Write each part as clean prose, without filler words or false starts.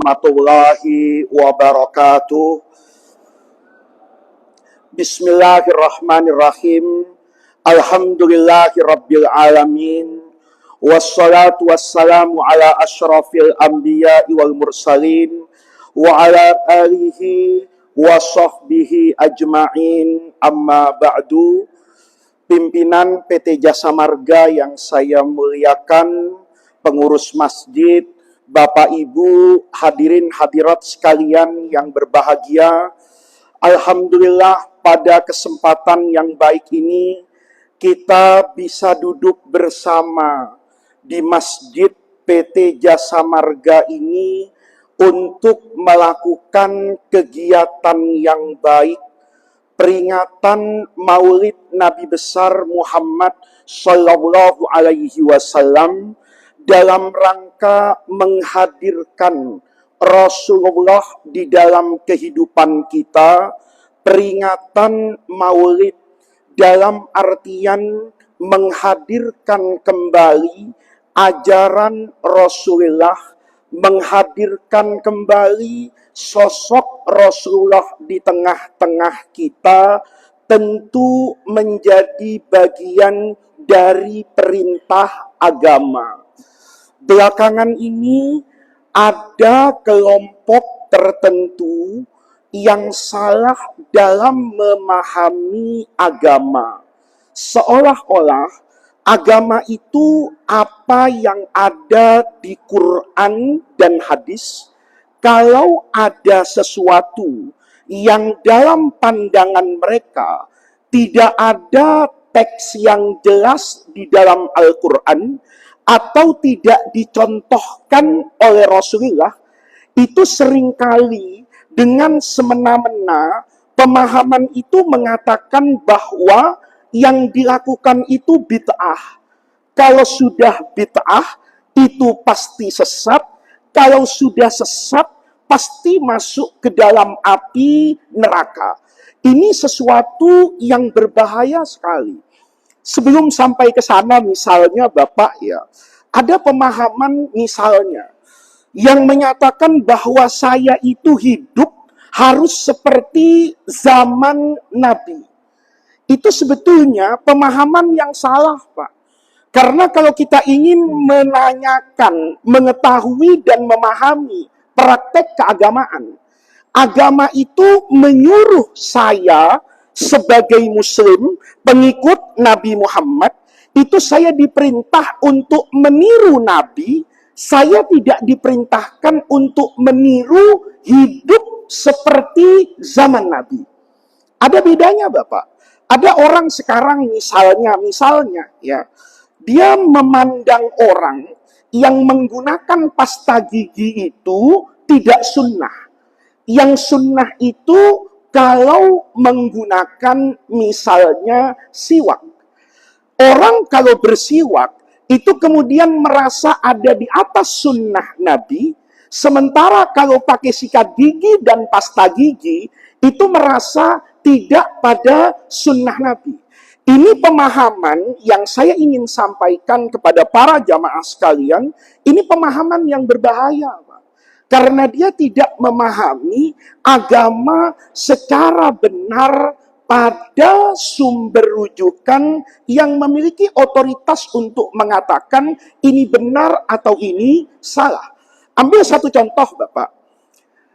Warahmatullahi wabarakatuh. Bismillahirrahmanirrahim. Alhamdulillahi rabbil alamin. Wassalatu wassalamu ala ashrafil anbiya wal mursalin wa ala alihi wa sahbihi ajma'in. Amma ba'du. Pimpinan PT Jasa Marga yang saya muliakan, pengurus masjid, Bapak Ibu, hadirin hadirat sekalian yang berbahagia. Alhamdulillah pada kesempatan yang baik ini kita bisa duduk bersama di masjid PT Jasa Marga ini untuk melakukan kegiatan yang baik, peringatan Maulid Nabi besar Muhammad Sallallahu Alaihi Wasallam dalam rangka menghadirkan Rasulullah di dalam kehidupan kita. Peringatan Maulid dalam artian menghadirkan kembali ajaran Rasulullah, menghadirkan kembali sosok Rasulullah di tengah-tengah kita, tentu menjadi bagian dari perintah agama. Belakangan ini ada kelompok tertentu yang salah dalam memahami agama. Seolah-olah agama itu apa yang ada di Quran dan hadis. Kalau ada sesuatu yang dalam pandangan mereka tidak ada teks yang jelas di dalam Al-Quran, atau tidak dicontohkan oleh Rasulullah, itu seringkali dengan semena-mena pemahaman itu mengatakan bahwa yang dilakukan itu bid'ah. Kalau sudah bid'ah itu pasti sesat, kalau sudah sesat pasti masuk ke dalam api neraka. Ini sesuatu yang berbahaya sekali. Sebelum sampai ke sana, misalnya Bapak ya, ada pemahaman misalnya yang menyatakan bahwa saya itu hidup harus seperti zaman Nabi. Itu sebetulnya pemahaman yang salah, Pak. Karena kalau kita ingin menanyakan, mengetahui dan memahami praktek keagamaan, agama itu menyuruh saya sebagai muslim, pengikut Nabi Muhammad, itu saya diperintah untuk meniru Nabi. Saya tidak diperintahkan untuk meniru hidup seperti zaman Nabi. Ada bedanya, Bapak. Ada orang sekarang misalnya ya, dia memandang orang yang menggunakan pasta gigi itu tidak sunnah. Yang sunnah itu kalau menggunakan misalnya siwak. Orang kalau bersiwak itu kemudian merasa ada di atas sunnah Nabi, sementara kalau pakai sikat gigi dan pasta gigi itu merasa tidak pada sunnah Nabi. Ini pemahaman yang saya ingin sampaikan kepada para jamaah sekalian. Ini pemahaman yang berbahaya, Pak. Karena dia tidak memahami agama secara benar pada sumber rujukan yang memiliki otoritas untuk mengatakan ini benar atau ini salah. Ambil satu contoh, Bapak.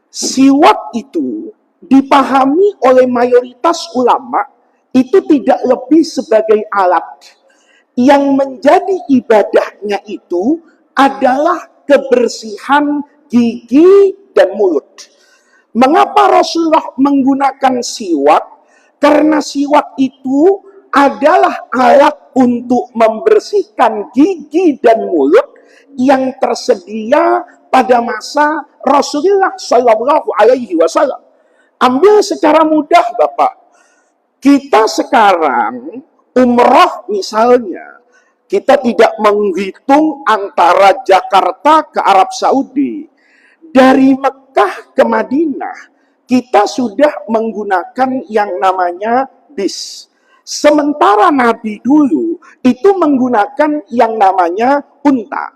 Siwak itu dipahami oleh mayoritas ulama itu tidak lebih sebagai alat. Yang menjadi ibadahnya itu adalah kebersihan gigi dan mulut. Mengapa Rasulullah menggunakan siwak? Karena siwak itu adalah alat untuk membersihkan gigi dan mulut yang tersedia pada masa Rasulullah Sallallahu Alaihi Wasallam. Ambil secara mudah, Bapak. Kita sekarang umroh misalnya, kita tidak menghitung antara Jakarta ke Arab Saudi. Dari Mekah ke Madinah, kita sudah menggunakan yang namanya bis. Sementara Nabi dulu itu menggunakan yang namanya unta.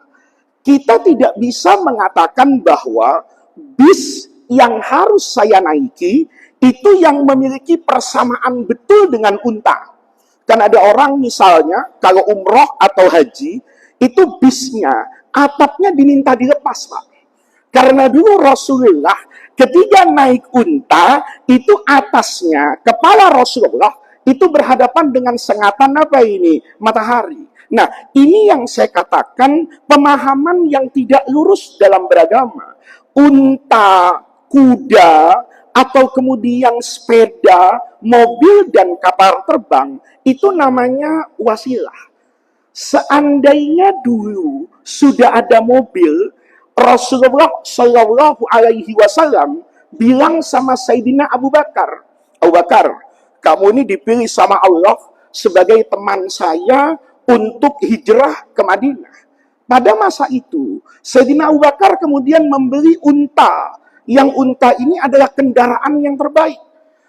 Kita tidak bisa mengatakan bahwa bis yang harus saya naiki itu yang memiliki persamaan betul dengan unta. Kan ada orang misalnya kalau umroh atau haji itu bisnya atapnya diminta dilepas, Pak. Karena dulu Rasulullah ketika naik unta itu atasnya kepala Rasulullah itu berhadapan dengan sengatan apa ini? Matahari. Nah, ini yang saya katakan pemahaman yang tidak lurus dalam beragama. Unta, kuda, atau kemudian sepeda, mobil, dan kapal terbang, itu namanya wasilah. Seandainya dulu sudah ada mobil, Rasulullah Shallallahu Alaihi Wasallam bilang sama Sayyidina Abu Bakar, Abu Bakar, kamu ini dipilih sama Allah sebagai teman saya untuk hijrah ke Madinah. Pada masa itu, Sayyidina Abu Bakar kemudian membeli unta. Yang unta ini adalah kendaraan yang terbaik.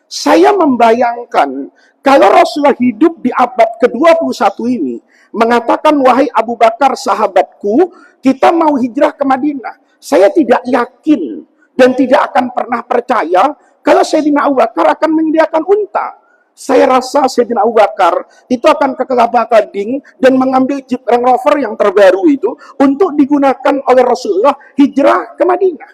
Saya membayangkan, kalau Rasulullah hidup di abad ke-21 ini, mengatakan, wahai Abu Bakar sahabatku, kita mau hijrah ke Madinah. Saya tidak yakin dan tidak akan pernah percaya kalau Sayyidina Abu Bakar akan menyediakan unta. Saya rasa Sayyidina Abu Bakar itu akan ke Kelapa Gading dan mengambil Jeep Range Rover yang terbaru itu untuk digunakan oleh Rasulullah hijrah ke Madinah.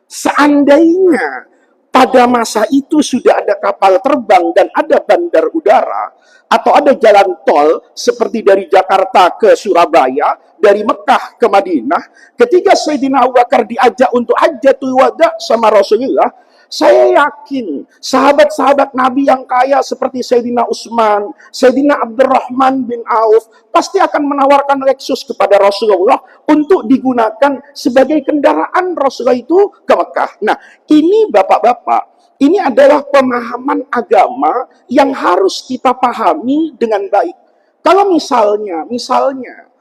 Seandainya pada masa itu sudah ada kapal terbang dan ada bandar udara atau ada jalan tol seperti dari Jakarta ke Surabaya, dari Mekah ke Madinah, ketika Sayyidina Abu Bakar diajak untuk Hajjatul Wada sama Rasulullah, saya yakin sahabat-sahabat Nabi yang kaya seperti Sayyidina Utsman, Sayyidina Abdurrahman bin Auf pasti akan menawarkan Lexus kepada Rasulullah untuk digunakan sebagai kendaraan Rasulullah itu ke Mekah. Nah, ini Bapak-bapak, ini adalah pemahaman agama yang harus kita pahami dengan baik. Kalau misalnya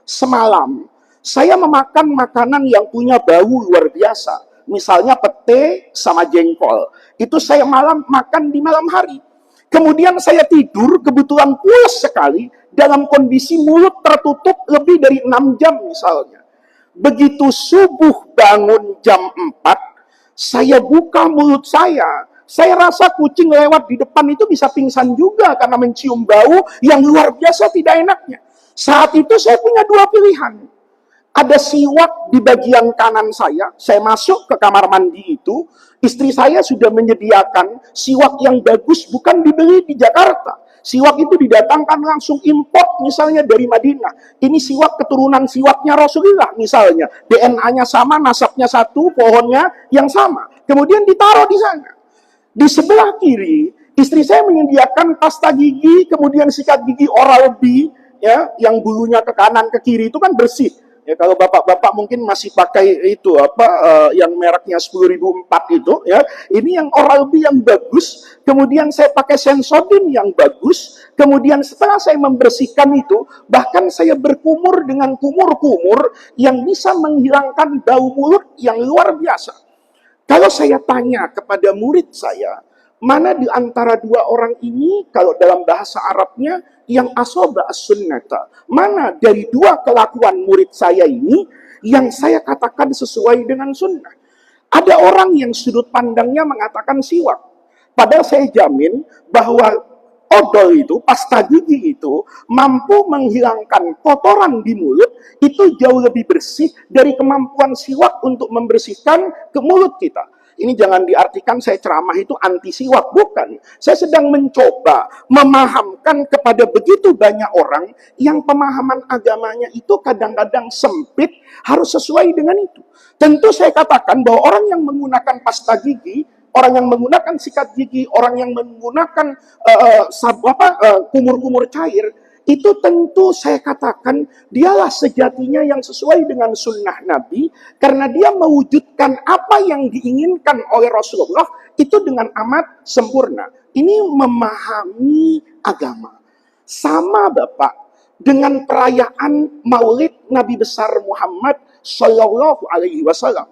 semalam saya memakan makanan yang punya bau luar biasa, misalnya pete sama jengkol. Itu saya makan di malam hari. Kemudian saya tidur, kebetulan pulas sekali, dalam kondisi mulut tertutup lebih dari 6 jam misalnya. Begitu subuh bangun jam 4, saya buka mulut saya rasa kucing lewat di depan itu bisa pingsan juga karena mencium bau yang luar biasa tidak enaknya. Saat itu saya punya dua pilihan. Ada siwak di bagian kanan saya masuk ke kamar mandi itu, istri saya sudah menyediakan siwak yang bagus, bukan dibeli di Jakarta. Siwak itu didatangkan langsung import misalnya dari Madinah. Ini siwak keturunan siwaknya Rasulullah misalnya. DNA-nya sama, nasabnya satu, pohonnya yang sama. Kemudian ditaruh di sana. Di sebelah kiri, istri saya menyediakan pasta gigi, kemudian sikat gigi Oral-B, ya, yang bulunya ke kanan ke kiri itu kan bersih. Ya, kalau bapak-bapak mungkin masih pakai itu yang mereknya 10.004 itu, ya. Ini yang Oral-B yang bagus. Kemudian saya pakai Sensodyne yang bagus. Kemudian setelah saya membersihkan itu, bahkan saya berkumur dengan kumur-kumur yang bisa menghilangkan bau mulut yang luar biasa. Kalau saya tanya kepada murid saya, mana di antara dua orang ini, kalau dalam bahasa Arabnya, yang asoba as-sunnata? Mana dari dua kelakuan murid saya ini, yang saya katakan sesuai dengan sunnah? Ada orang yang sudut pandangnya mengatakan siwak. Padahal saya jamin bahwa odol itu, pasta gigi itu, mampu menghilangkan kotoran di mulut, itu jauh lebih bersih dari kemampuan siwak untuk membersihkan ke mulut kita. Ini jangan diartikan saya ceramah itu anti siwak, bukan. Saya sedang mencoba memahamkan kepada begitu banyak orang yang pemahaman agamanya itu kadang-kadang sempit, harus sesuai dengan itu. Tentu saya katakan bahwa orang yang menggunakan pasta gigi, orang yang menggunakan sikat gigi, orang yang menggunakan kumur-kumur cair, itu tentu saya katakan dialah sejatinya yang sesuai dengan sunnah Nabi, karena dia mewujudkan apa yang diinginkan oleh Rasulullah itu dengan amat sempurna. Ini memahami agama. Sama Bapak dengan perayaan Maulid Nabi besar Muhammad Shallallahu Alaihi Wasallam.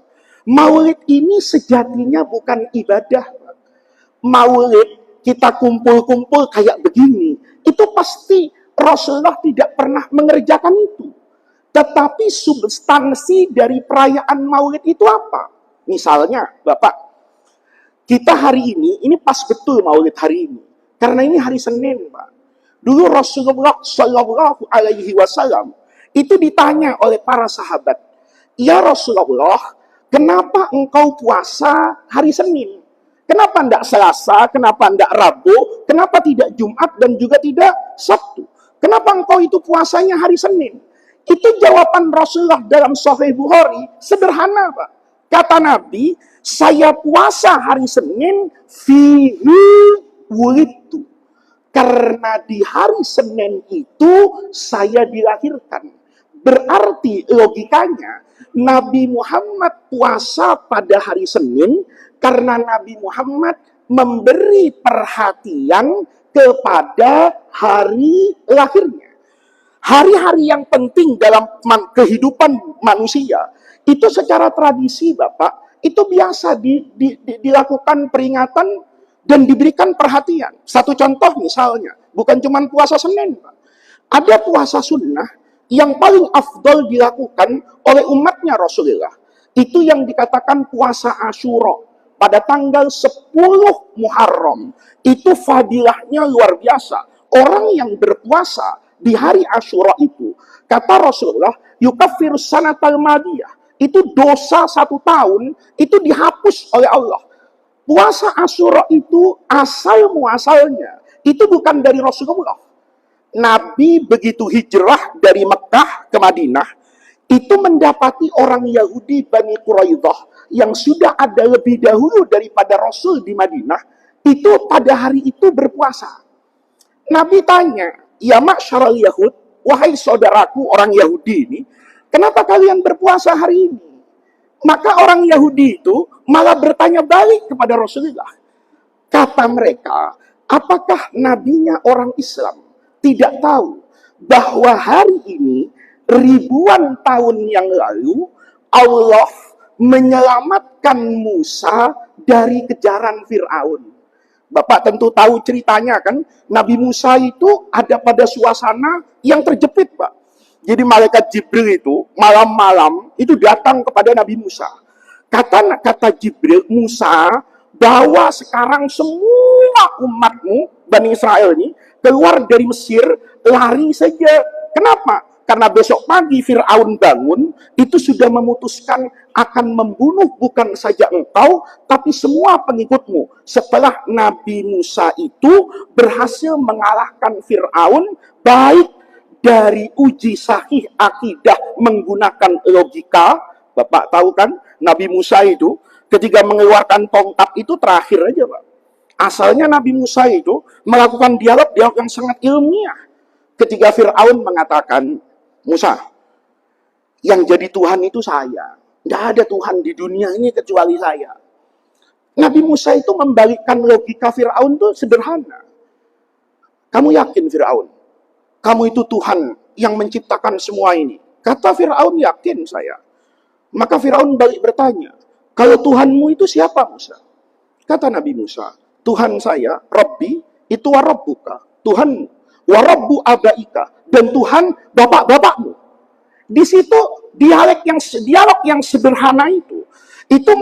Maulid ini sejatinya bukan ibadah. Maulid kita kumpul-kumpul kayak begini, itu pasti Rasulullah tidak pernah mengerjakan itu. Tetapi substansi dari perayaan Maulid itu apa? Misalnya, Bapak, kita hari ini pas betul Maulid hari ini. Karena ini hari Senin, Pak. Dulu Rasulullah Shallallahu Alaihi Wasallam itu ditanya oleh para sahabat, ya Rasulullah, kenapa engkau puasa hari Senin? Kenapa tidak Selasa? Kenapa tidak Rabu? Kenapa tidak Jumat dan juga tidak Sabtu? Kenapa engkau itu puasanya hari Senin? Itu jawaban Rasulullah dalam Sahih Bukhari sederhana, Pak. Kata Nabi, saya puasa hari Senin fihi wulidtu. Karena di hari Senin itu saya dilahirkan. Berarti logikanya Nabi Muhammad puasa pada hari Senin karena Nabi Muhammad memberi perhatian kepada hari lahirnya. Hari-hari yang penting dalam kehidupan manusia itu secara tradisi, Bapak, itu biasa dilakukan peringatan dan diberikan perhatian. Satu contoh misalnya, bukan cuma puasa Senin, Pak. Ada puasa sunnah yang paling afdol dilakukan oleh umatnya Rasulullah. Itu yang dikatakan puasa Asyura pada tanggal 10 Muharram. Itu fadilahnya luar biasa. Orang yang berpuasa di hari Asyura itu, kata Rasulullah, yukaffirus sanatal madiyah. Itu dosa 1 tahun, itu dihapus oleh Allah. Puasa Asyura itu asal-muasalnya, itu bukan dari Rasulullah. Nabi begitu hijrah dari Mekah ke Madinah, itu mendapati orang Yahudi Bani Quraidah yang sudah ada lebih dahulu daripada Rasul di Madinah, itu pada hari itu berpuasa. Nabi tanya, ya ma'syaral Yahud, wahai saudaraku orang Yahudi ini, kenapa kalian berpuasa hari ini? Maka orang Yahudi itu malah bertanya balik kepada Rasulullah. Kata mereka, apakah nabinya orang Islam tidak tahu bahwa hari ini ribuan tahun yang lalu Allah menyelamatkan Musa dari kejaran Fir'aun. Bapak tentu tahu ceritanya kan, Nabi Musa itu ada pada suasana yang terjepit, Pak. Jadi malaikat Jibril itu malam-malam itu datang kepada Nabi Musa. Kata Jibril, Musa, bawa sekarang semua umatmu, Bani Israel ini, keluar dari Mesir, lari saja. Kenapa? Karena besok pagi Fir'aun bangun, itu sudah memutuskan akan membunuh bukan saja engkau, tapi semua pengikutmu. Setelah Nabi Musa itu berhasil mengalahkan Fir'aun, baik dari uji sahih akidah menggunakan logika. Bapak tahu kan, Nabi Musa itu ketika mengeluarkan tongkat itu terakhir aja, Pak. Asalnya Nabi Musa itu melakukan dialog yang sangat ilmiah. Ketika Fir'aun mengatakan, Musa, yang jadi Tuhan itu saya. Tidak ada Tuhan di dunia ini kecuali saya. Nabi Musa itu membalikkan logika Fir'aun itu sederhana. Kamu yakin Fir'aun? Kamu itu Tuhan yang menciptakan semua ini. Kata Fir'aun, yakin saya. Maka Fir'aun balik bertanya, kalau Tuhanmu itu siapa, Musa? Kata Nabi Musa, Tuhan saya, Rabbi, itu warabbuka. Tuhanmu, warabbu abaika. Dan Tuhan bapak-bapakmu. Di situ dialog yang sederhana itu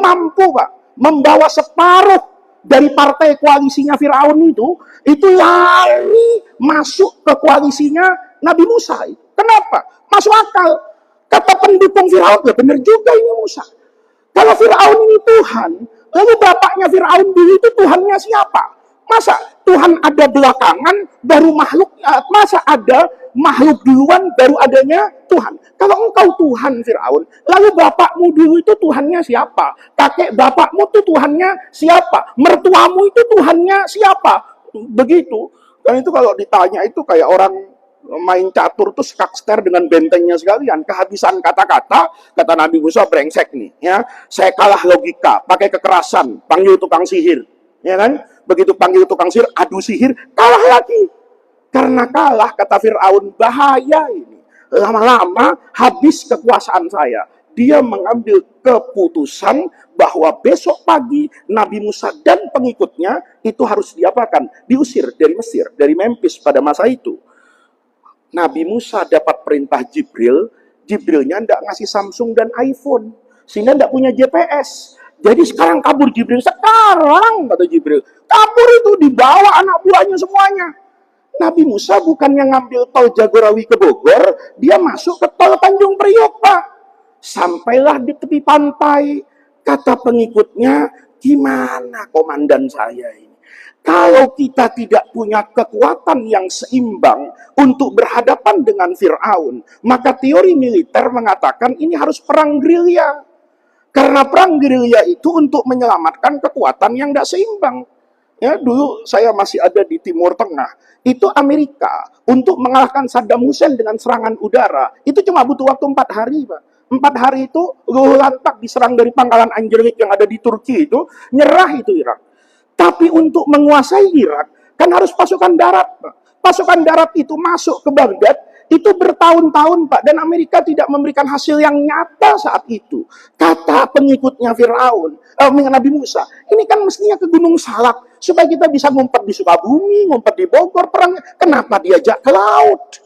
mampu, Pak, membawa separuh dari partai koalisinya Fir'aun itu lari masuk ke koalisinya Nabi Musa. Kenapa? Masuk akal. Kata pendukung Fir'aun, ya benar juga ini Musa. Kalau Fir'aun ini Tuhan, lalu bapaknya Fir'aun dulu itu Tuhannya siapa? Masa Tuhan ada belakangan, baru makhluk, masa ada makhluk duluan, baru adanya Tuhan? Kalau engkau Tuhan Fir'aun, lalu bapakmu dulu itu Tuhannya siapa? Kakek bapakmu itu Tuhannya siapa? Mertuamu itu Tuhannya siapa? Begitu. Dan itu kalau ditanya itu kayak orang main catur tuh skakster dengan bentengnya sekalian. Kehabisan kata-kata, kata Nabi Musa, brengsek nih. Ya, saya kalah logika, pakai kekerasan, panggil tukang sihir. Ya kan? Begitu panggil tukang sihir, adu sihir, kalah lagi. Karena kalah, kata Fir'aun, bahaya ini. Lama-lama habis kekuasaan saya. Dia mengambil keputusan bahwa besok pagi Nabi Musa dan pengikutnya itu harus diapakan? Diusir dari Mesir, dari Memphis pada masa itu. Nabi Musa dapat perintah Jibril, Jibrilnya tidak ngasih Samsung dan iPhone. Sehingga tidak punya GPS. Jadi sekarang kabur Jibril. Sekarang, kata Jibril. Kabur itu dibawa anak buahnya semuanya. Nabi Musa bukannya ngambil tol Jagorawi ke Bogor, dia masuk ke tol Tanjung Priok, Pak. Sampailah di tepi pantai. Kata pengikutnya, gimana komandan saya ini? Kalau kita tidak punya kekuatan yang seimbang untuk berhadapan dengan Fir'aun, maka teori militer mengatakan ini harus perang gerilya. Karena perang gerilya itu untuk menyelamatkan kekuatan yang tidak seimbang. Ya, dulu saya masih ada di Timur Tengah. Itu Amerika untuk mengalahkan Saddam Hussein dengan serangan udara. Itu cuma butuh waktu 4 hari, Pak. 4 hari itu luluh lantak diserang dari pangkalan Angelik yang ada di Turki itu, nyerah itu Irak. Tapi untuk menguasai Irak, kan harus pasukan darat, Pak. Pasukan darat itu masuk ke Baghdad, itu bertahun-tahun, Pak. Dan Amerika tidak memberikan hasil yang nyata saat itu. Kata pengikutnya Fir'aun, Nabi Musa, ini kan mestinya ke Gunung Salak, supaya kita bisa ngumpet di Sukabumi, ngumpet di Bogor, perang. Kenapa diajak ke laut?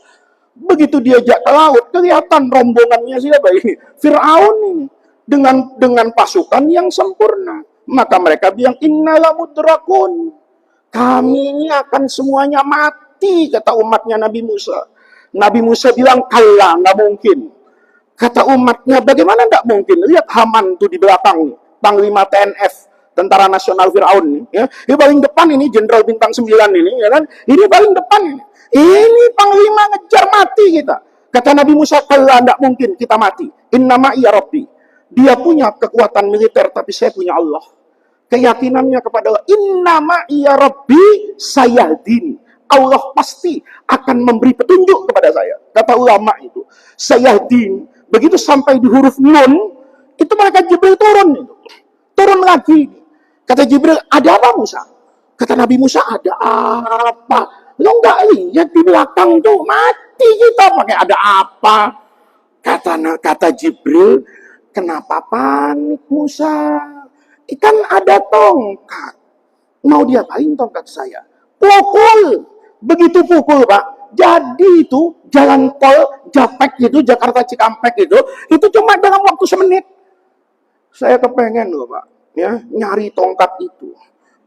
Begitu diajak ke laut, kelihatan rombongannya siapa ini? Fir'aun ini. Dengan pasukan yang sempurna. Maka mereka bilang, innala mudrakun. Kami ini akan semuanya mati, kata umatnya Nabi Musa. Nabi Musa bilang, kalah, nggak mungkin. Kata umatnya, bagaimana nggak mungkin? Lihat Haman tuh di belakang nih, Panglima TNF, Tentara Nasional Fir'aun nih. Ya. Ini paling depan ini, Jenderal Bintang 9 ini, ya kan? Ini paling depan ini. Ini Panglima ngejar mati kita. Kata Nabi Musa, kalah, nggak mungkin kita mati. Innama iya Rabbi. Dia punya kekuatan militer, tapi saya punya Allah. Keyakinannya kepada Allah, innama iya Rabbi sayahdin. Allah pasti akan memberi petunjuk kepada saya. Kata ulama itu, sayahdin. Begitu sampai di huruf nun, itu malaikat Jibril turun. Turun lagi. Kata Jibril, ada apa Musa? Kata Nabi Musa, ada apa? Lo nggak lihat di belakang tuh, mati kita pakai ada apa? Kata Jibril, kenapa panik Musa? Kan ada tongkat. Mau diapain tongkat saya? Pukul. Begitu pukul, Pak. Jadi itu jalan tol Japek itu, Jakarta Cikampek itu cuma dalam waktu semenit. Saya kepengen loh, Pak, ya, nyari tongkat itu.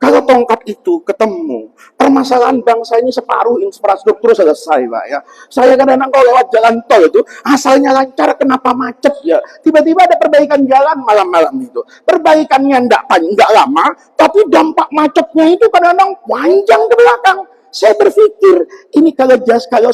Kalau tongkat itu ketemu, permasalahan bangsa ini separuh infrastruktur selesai, Pak, ya. Saya kadang-kadang kalau lewat jalan tol itu, asalnya lancar, kenapa macet ya? Tiba-tiba ada perbaikan jalan malam-malam itu. Perbaikannya enggak lama, tapi dampak macetnya itu kadang-kadang panjang ke belakang. Saya berpikir, ini kalau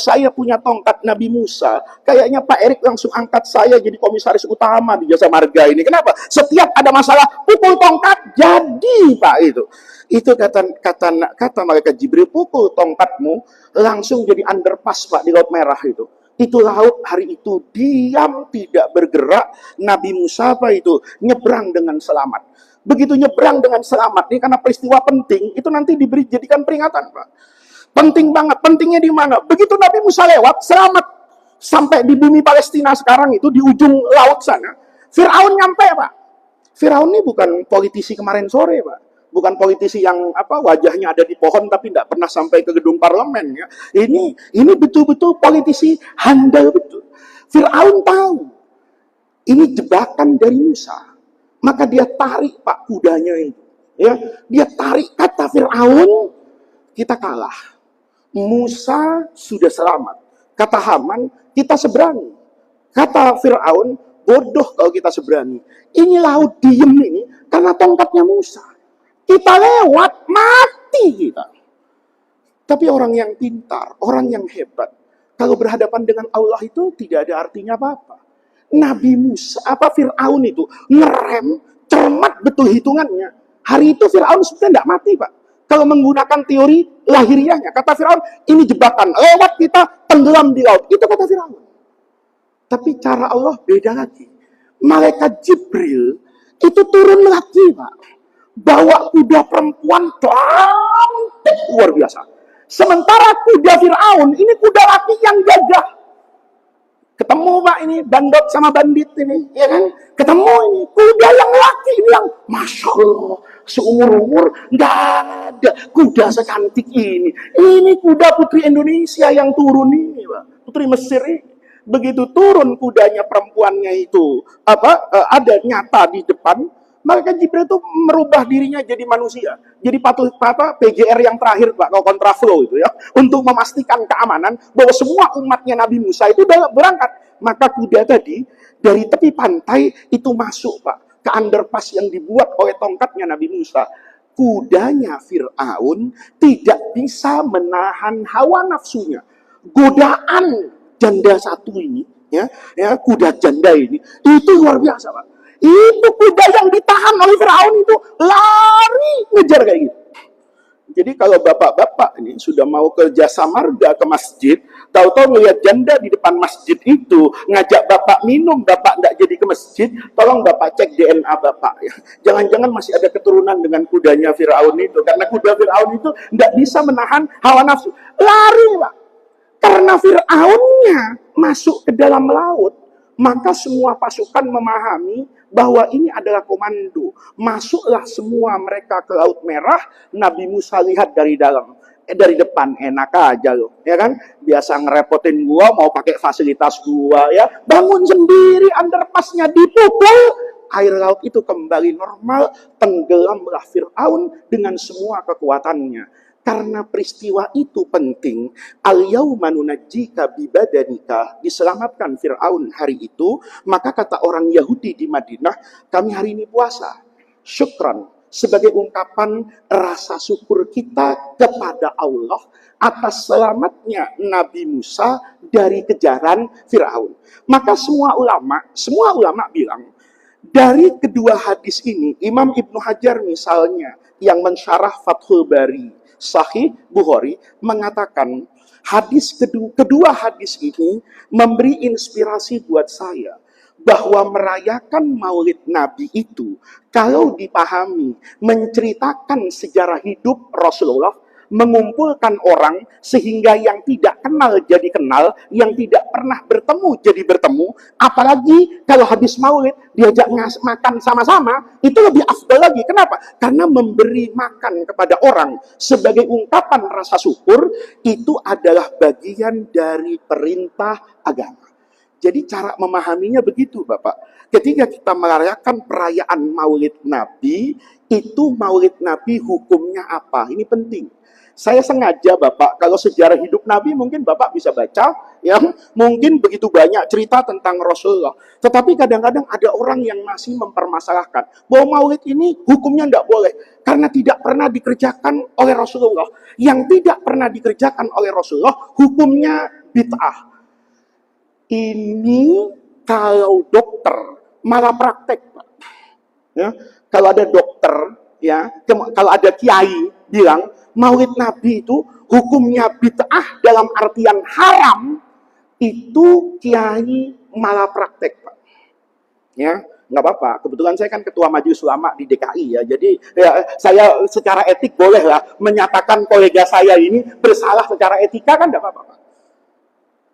saya punya tongkat Nabi Musa, kayaknya Pak Erik langsung angkat saya jadi komisaris utama di Jasa Marga ini. Kenapa? Setiap ada masalah, pukul tongkat, jadi Pak itu. Itu kata malaikat Jibril, pukul tongkatmu, langsung jadi underpass Pak di Laut Merah itu. Itu laut hari itu diam, tidak bergerak. Nabi Musa Pak itu nyebrang dengan selamat. Begitu nyebrang dengan selamat, ini karena peristiwa penting, itu nanti jadikan peringatan Pak. Penting banget. Pentingnya di mana? Begitu Nabi Musa lewat, selamat. Sampai di bumi Palestina sekarang itu, di ujung laut sana. Fir'aun nyampe, Pak. Fir'aun ini bukan politisi kemarin sore, Pak. Bukan politisi yang wajahnya ada di pohon tapi tidak pernah sampai ke gedung parlemen. Ya. Ini betul-betul politisi handal betul. Fir'aun tahu. Ini jebakan dari Musa. Maka dia tarik, Pak, kudanya itu. Ya, dia tarik, kata Fir'aun, kita kalah. Musa sudah selamat. Kata Haman, kita seberangi. Kata Fir'aun, bodoh kalau kita seberangi. Ini laut diem ini karena tongkatnya Musa. Kita lewat, mati kita. Tapi orang yang pintar, orang yang hebat, kalau berhadapan dengan Allah itu tidak ada artinya apa-apa. Nabi Musa, Fir'aun itu ngerem, cermat betul hitungannya. Hari itu Fir'aun sebenarnya tidak mati, Pak. Kalau menggunakan teori lahiriahnya, kata Fir'aun, ini jebakan, lewat kita tenggelam di laut. Itu kata Fir'aun. Tapi cara Allah beda lagi. Malaikat Jibril itu turun lagi, Pak. Bawa kuda perempuan cantik luar biasa. Sementara kuda Fir'aun, ini kuda laki yang gagah. Ketemu Pak ini, bandot sama bandit ini, ya kan? Ketemu ini, kuda yang laki bilang, Masya Allah, seumur-umur nggak ada kuda secantik ini. Ini kuda putri Indonesia yang turun ini, Pak. Putri Mesir ini. Begitu turun kudanya perempuannya itu, ada nyata di depan, Malaikat Jibril itu merubah dirinya jadi manusia. Jadi PGR yang terakhir, Pak, kalau kontraflow itu ya, untuk memastikan keamanan bahwa semua umatnya Nabi Musa itu udah berangkat. Maka kuda tadi dari tepi pantai itu masuk, Pak, ke underpass yang dibuat oleh tongkatnya Nabi Musa. Kudanya Fir'aun tidak bisa menahan hawa nafsunya. Godaan janda satu ini, kuda janda ini, itu luar biasa, Pak. Itu kuda yang ditahan oleh Firaun itu lari ngejar kayak gitu. Jadi kalau bapak-bapak ini sudah mau ke jasa marga ke masjid, tahu-tahu melihat janda di depan masjid itu, ngajak bapak minum, bapak tidak jadi ke masjid, tolong bapak cek DNA bapak. Ya. Jangan-jangan masih ada keturunan dengan kudanya Firaun itu, karena kuda Firaun itu tidak bisa menahan hawa nafsu. Lari, Pak. Karena Fir'aunnya masuk ke dalam laut, maka semua pasukan memahami bahwa ini adalah komando. Masuklah semua mereka ke Laut Merah. Nabi Musa lihat dari dalam, dari depan, enak aja loh, ya kan? Biasa ngerepotin gua, mau pakai fasilitas gua, ya. Bangun sendiri, underpassnya dipukul, air laut itu kembali normal, tenggelamlah Fir'aun dengan semua kekuatannya. Karena peristiwa itu penting, al-yauma nunajjika bibadanika, diselamatkan Fir'aun hari itu, maka kata orang Yahudi di Madinah, kami hari ini puasa. Syukran, sebagai ungkapan rasa syukur kita kepada Allah atas selamatnya Nabi Musa dari kejaran Fir'aun. Maka semua ulama bilang, dari kedua hadis ini, Imam Ibnu Hajar misalnya, yang mensyarah Fathul Bari, Sahih Bukhari, mengatakan kedua hadis ini memberi inspirasi buat saya bahwa merayakan Maulid Nabi itu kalau dipahami menceritakan sejarah hidup Rasulullah, mengumpulkan orang sehingga yang tidak kenal jadi kenal, yang tidak pernah bertemu jadi bertemu, apalagi kalau habis Maulid diajak makan sama-sama, itu lebih afdal lagi. Kenapa? Karena memberi makan kepada orang sebagai ungkapan rasa syukur itu adalah bagian dari perintah agama. Jadi cara memahaminya begitu, Bapak. Ketika kita merayakan perayaan Maulid Nabi, itu Maulid Nabi hukumnya apa? Ini penting. Saya sengaja, Bapak, kalau sejarah hidup Nabi mungkin Bapak bisa baca, ya, mungkin begitu banyak cerita tentang Rasulullah. Tetapi kadang-kadang ada orang yang masih mempermasalahkan bahwa Maulid ini hukumnya tidak boleh karena tidak pernah dikerjakan oleh Rasulullah. Yang tidak pernah dikerjakan oleh Rasulullah hukumnya bid'ah. Ini kalau dokter malah praktek, Pak. Ya, kalau ada dokter, ya, kalau ada kiai bilang Maulid Nabi itu hukumnya bid'ah dalam artian haram, itu kiai malah praktek, Pak. Ya, nggak apa-apa. Kebetulan saya kan ketua Majelis Ulama di DKI, ya. Jadi ya, saya secara etik bolehlah menyatakan kolega saya ini bersalah secara etika, kan nggak apa-apa, Pak.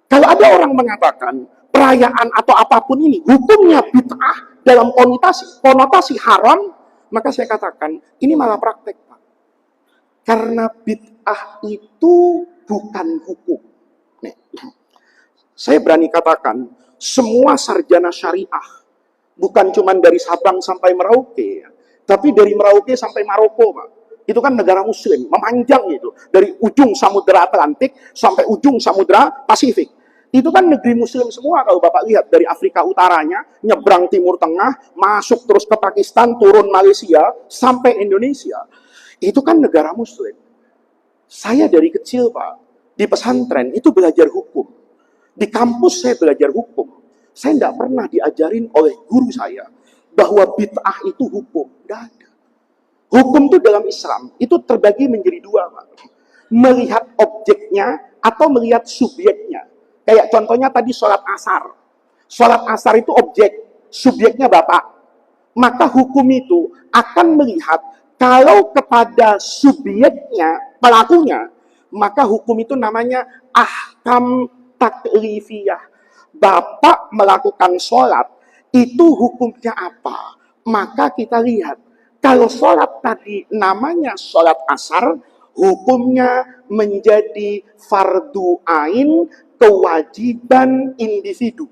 Kalau ada orang mengatakan perayaan atau apapun ini hukumnya bid'ah dalam konotasi haram, maka saya katakan ini malah praktek, Pak. Karena bid'ah itu bukan hukum. Nih, saya berani katakan semua sarjana syariah, bukan cuma dari Sabang sampai Merauke, ya, tapi dari Merauke sampai Maroko, Pak. Itu kan negara muslim, memanjang itu. Dari ujung Samudra Atlantik sampai ujung Samudra Pasifik. Itu kan negeri muslim semua kalau Bapak lihat. Dari Afrika Utaranya, nyebrang Timur Tengah, masuk terus ke Pakistan, turun Malaysia, sampai Indonesia. Itu kan negara muslim. Saya dari kecil, Pak, di pesantren itu belajar hukum. Di kampus saya belajar hukum. Saya tidak pernah diajarin oleh guru saya bahwa bid'ah itu hukum. Tidak ada. Hukum itu dalam Islam, itu terbagi menjadi dua, Pak. Melihat objeknya atau melihat subjeknya. Kayak contohnya tadi sholat asar. Sholat asar itu objek, subjeknya Bapak. Maka hukum itu akan melihat kalau kepada subjeknya, pelakunya, maka hukum itu namanya ahkam taklifiyah. Bapak melakukan sholat, itu hukumnya apa? Maka kita lihat, kalau sholat tadi namanya sholat asar, hukumnya menjadi fardu ain, kewajiban individu.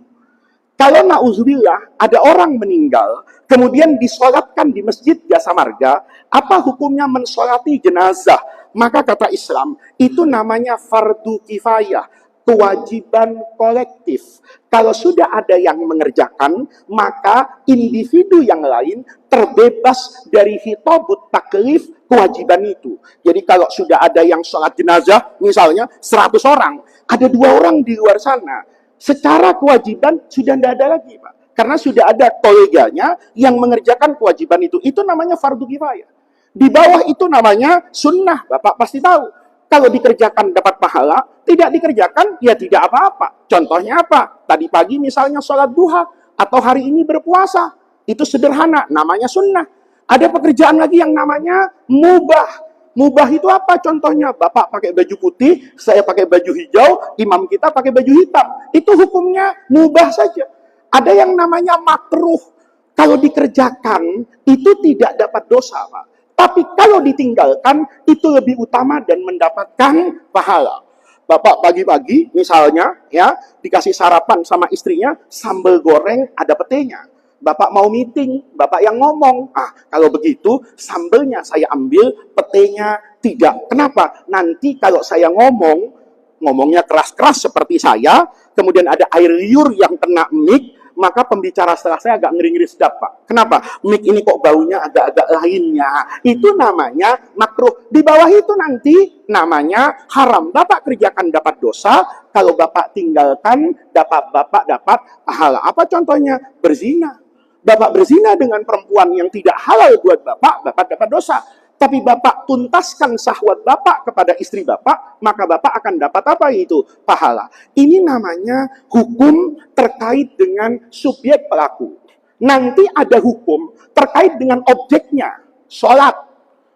Kalau na'udzubillah ada orang meninggal, kemudian disolatkan dikerjakan di Masjid Jasa Marga, apa hukumnya mensolati jenazah? Maka kata Islam, itu namanya fardu kifayah, kewajiban kolektif. Kalau sudah ada yang mengerjakan, maka individu yang lain terbebas dari hitobut taklif kewajiban itu. Jadi kalau sudah ada yang sholat jenazah, misalnya 100 orang, ada 2 orang di luar sana, secara kewajiban sudah tidak ada lagi, Pak. Karena sudah ada koleganya yang mengerjakan kewajiban itu. Itu namanya fardu kifayah. Di bawah itu namanya sunnah. Bapak pasti tahu. Kalau dikerjakan dapat pahala, tidak dikerjakan ya tidak apa-apa. Contohnya apa? Tadi pagi misalnya sholat duha, atau hari ini berpuasa. Itu sederhana, namanya sunnah. Ada pekerjaan lagi yang namanya mubah. Mubah itu apa contohnya? Bapak pakai baju putih, saya pakai baju hijau, imam kita pakai baju hitam. Itu hukumnya mubah saja. Ada yang namanya makruh. Kalau dikerjakan, itu tidak dapat dosa, Pak. Tapi kalau ditinggalkan, itu lebih utama dan mendapatkan pahala. Bapak pagi-pagi, misalnya, ya dikasih sarapan sama istrinya, sambal goreng ada petenya. Bapak mau meeting, bapak yang ngomong. Kalau begitu, sambelnya saya ambil, petenya tidak. Kenapa? Nanti kalau saya ngomongnya keras-keras seperti saya, kemudian ada air liur yang kena mic, maka pembicara setelah saya agak ngeri-ngeri sedap, Pak. Kenapa? Mic ini kok baunya agak-agak lainnya. Itu namanya makruh. Di bawah itu nanti namanya haram. Bapak kerjakan dapat dosa, kalau bapak tinggalkan bapak dapat pahala. Apa contohnya? Berzina. Bapak berzina dengan perempuan yang tidak halal buat bapak dapat dosa. Tapi bapak tuntaskan syahwat bapak kepada istri bapak, maka bapak akan dapat apa itu? Pahala. Ini namanya hukum terkait dengan subjek pelaku. Nanti ada hukum terkait dengan objeknya. Sholat,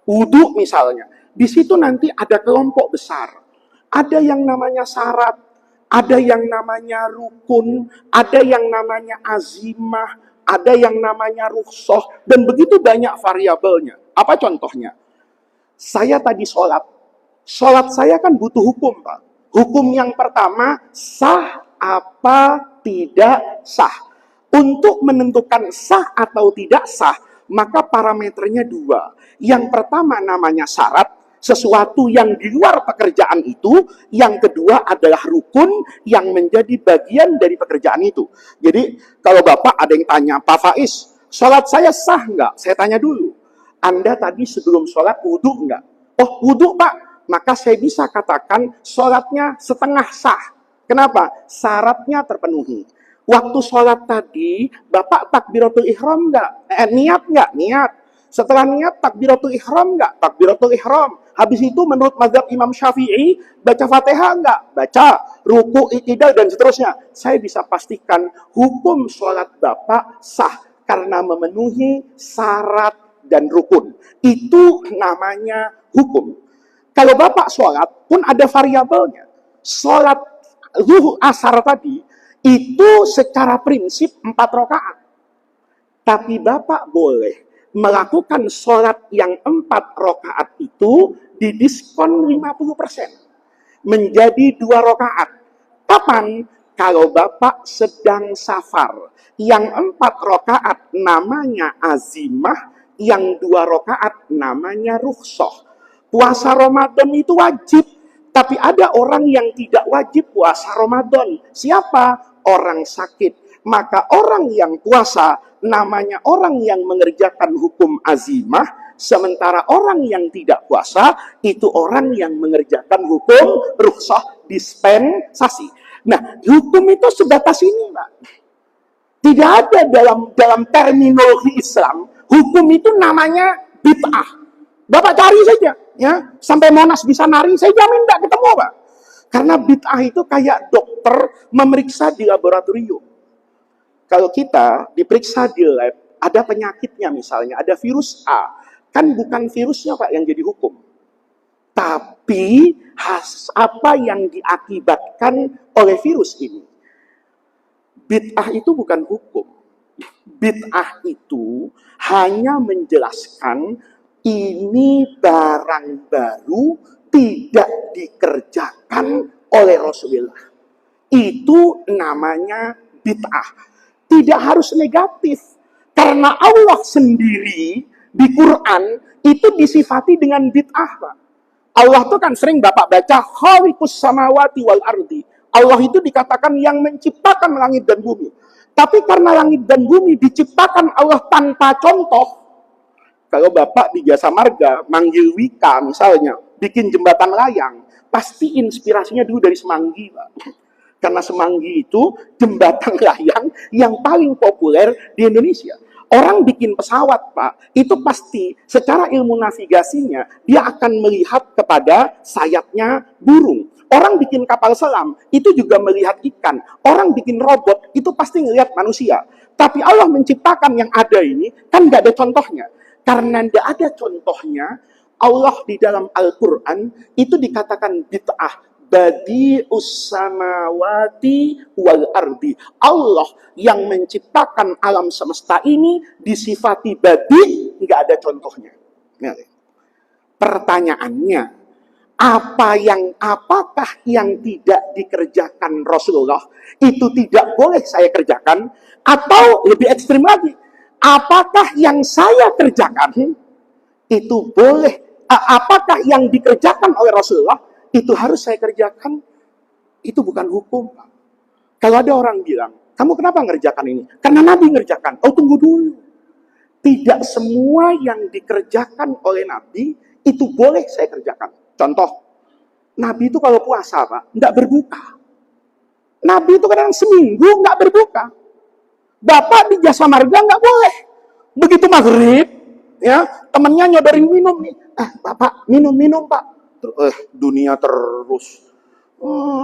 wudhu misalnya. Di situ nanti ada kelompok besar. Ada yang namanya syarat, ada yang namanya rukun, ada yang namanya azimah, ada yang namanya rukhsah, dan begitu banyak variabelnya. Apa contohnya? Saya tadi sholat. Sholat saya kan butuh hukum, Pak. Hukum yang pertama, sah apa tidak sah. Untuk menentukan sah atau tidak sah, maka parameternya 2. Yang pertama namanya syarat, sesuatu yang di luar pekerjaan itu. Yang kedua adalah rukun yang menjadi bagian dari pekerjaan itu. Jadi kalau Bapak ada yang tanya, Pak Faiz, sholat saya sah nggak? Saya tanya dulu, Anda tadi sebelum sholat wudhu nggak? Oh wudhu, Pak. Maka saya bisa katakan sholatnya setengah sah. Kenapa? Syaratnya terpenuhi. Waktu sholat tadi, Bapak takbiratul ihram nggak? Niat nggak? Niat. Setelah niat, takbiratul ihram nggak? Takbiratul ihram. Habis itu menurut mazhab Imam Syafi'i, baca Fatihah nggak? Baca. Ruku, i'tidal, dan seterusnya. Saya bisa pastikan hukum sholat Bapak sah karena memenuhi syarat dan rukun. Itu namanya hukum. Kalau Bapak sholat pun ada variabelnya. Sholat zuhur asar tadi, itu secara prinsip 4 rakaat. Tapi Bapak boleh melakukan sholat yang 4 rakaat itu didiskon 50%. Menjadi 2 rakaat. Kapan? Kalau Bapak sedang safar. Yang 4 rakaat namanya azimah, yang 2 rakaat namanya rukhsah. Puasa Ramadan itu wajib. Tapi ada orang yang tidak wajib puasa Ramadan. Siapa? Orang sakit. Maka orang yang puasa namanya orang yang mengerjakan hukum azimah, sementara orang yang tidak puasa itu orang yang mengerjakan hukum rukhsah, dispensasi. Nah, hukum itu sebatas ini, Pak. Tidak ada dalam terminologi Islam, hukum itu namanya bid'ah. Bapak cari saja, ya, sampai Monas bisa nari, saya jamin tidak ketemu, Pak. Karena bid'ah itu kayak dokter memeriksa di laboratorium. Kalau kita diperiksa di lab, ada penyakitnya misalnya, ada virus A. Kan bukan virusnya, Pak, yang jadi hukum. Tapi apa yang diakibatkan oleh virus ini. Bid'ah itu bukan hukum. Bid'ah itu hanya menjelaskan ini barang baru tidak dikerjakan oleh Rasulullah. Itu namanya bid'ah. Tidak harus negatif. Karena Allah sendiri di Quran itu disifati dengan bid'ah, Pak. Allah tuh kan sering Bapak baca khaliqus samawati wal ardi. Allah itu dikatakan yang menciptakan langit dan bumi. Tapi karena langit dan bumi diciptakan Allah tanpa contoh. Kalau Bapak di Jasa Marga manggil Wika misalnya, bikin jembatan layang, pasti inspirasinya dulu dari Semanggi, Pak. Karena Semanggi itu jembatan layang yang paling populer di Indonesia. Orang bikin pesawat, Pak, itu pasti secara ilmu navigasinya, dia akan melihat kepada sayapnya burung. Orang bikin kapal selam, itu juga melihat ikan. Orang bikin robot, itu pasti ngelihat manusia. Tapi Allah menciptakan yang ada ini, kan nggak ada contohnya. Karena nggak ada contohnya, Allah di dalam Al-Quran, itu dikatakan bid'ah. Badi'us samawati wal ardi. Allah yang menciptakan alam semesta ini disifati badi, nggak ada contohnya. Pertanyaannya, apakah yang tidak dikerjakan Rasulullah itu tidak boleh saya kerjakan? Atau lebih ekstrim lagi, apakah yang saya kerjakan itu boleh? Apakah yang dikerjakan oleh Rasulullah itu harus saya kerjakan? Itu bukan hukum, Pak. Kalau ada orang bilang, kamu kenapa ngerjakan ini? Karena Nabi ngerjakan. Oh, tunggu dulu. Tidak semua yang dikerjakan oleh Nabi itu boleh saya kerjakan. Contoh, Nabi itu kalau puasa, Pak, nggak berbuka. Nabi itu kadang seminggu nggak berbuka. Bapak di Jasa Marga nggak boleh. Begitu maghrib, ya temennya nyodorin minum nih. Bapak, minum, Pak. Dunia terus.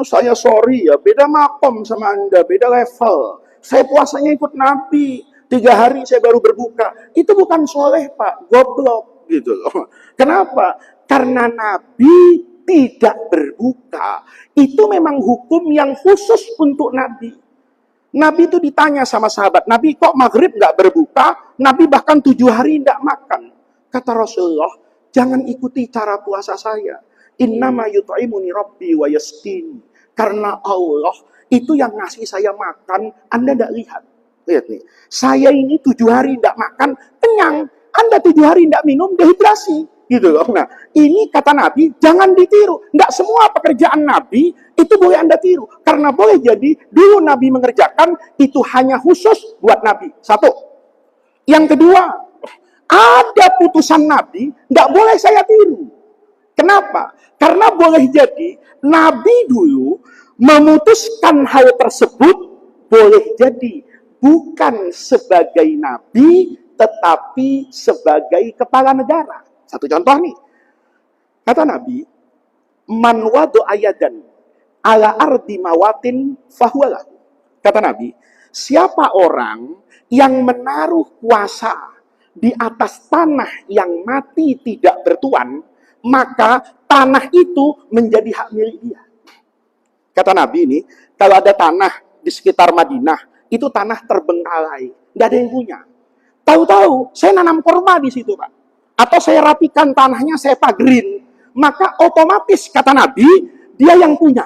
Saya sorry ya, beda makom sama Anda, beda level. Saya puasanya ikut Nabi, 3 hari saya baru berbuka. Itu bukan soleh, Pak, goblok gitu loh. Kenapa? Karena Nabi tidak berbuka. Itu memang hukum yang khusus untuk Nabi. Nabi itu ditanya sama sahabat, Nabi kok maghrib nggak berbuka? Nabi bahkan 7 hari nggak makan. Kata Rasulullah, jangan ikuti cara puasa saya. Innama yut'imuni rabbi wa yasqini. Karena Allah itu yang ngasih saya makan, Anda tidak lihat. Lihat nih, saya ini 7 hari tidak makan, kenyang. Anda 7 hari tidak minum, dehidrasi. Gitu loh. Nah, ini kata Nabi, jangan ditiru. Tidak semua pekerjaan Nabi itu boleh Anda tiru. Karena boleh jadi, dulu Nabi mengerjakan, itu hanya khusus buat Nabi. Satu. Yang kedua, ada putusan Nabi, tidak boleh saya tiru. Kenapa? Karena boleh jadi Nabi dulu memutuskan hal tersebut, boleh jadi bukan sebagai Nabi, tetapi sebagai kepala negara. Satu contoh nih. Kata Nabi, man wadu ayadan ala ardi mawatin fahuwalah. Kata Nabi, siapa orang yang menaruh kuasa di atas tanah yang mati tidak bertuan, maka tanah itu menjadi hak milik dia. Kata Nabi ini, kalau ada tanah di sekitar Madinah, itu tanah terbengkalai, nggak ada yang punya. Tahu-tahu, saya nanam kurma di situ, Pak. Atau saya rapikan tanahnya, saya pagerin. Maka otomatis, kata Nabi, dia yang punya.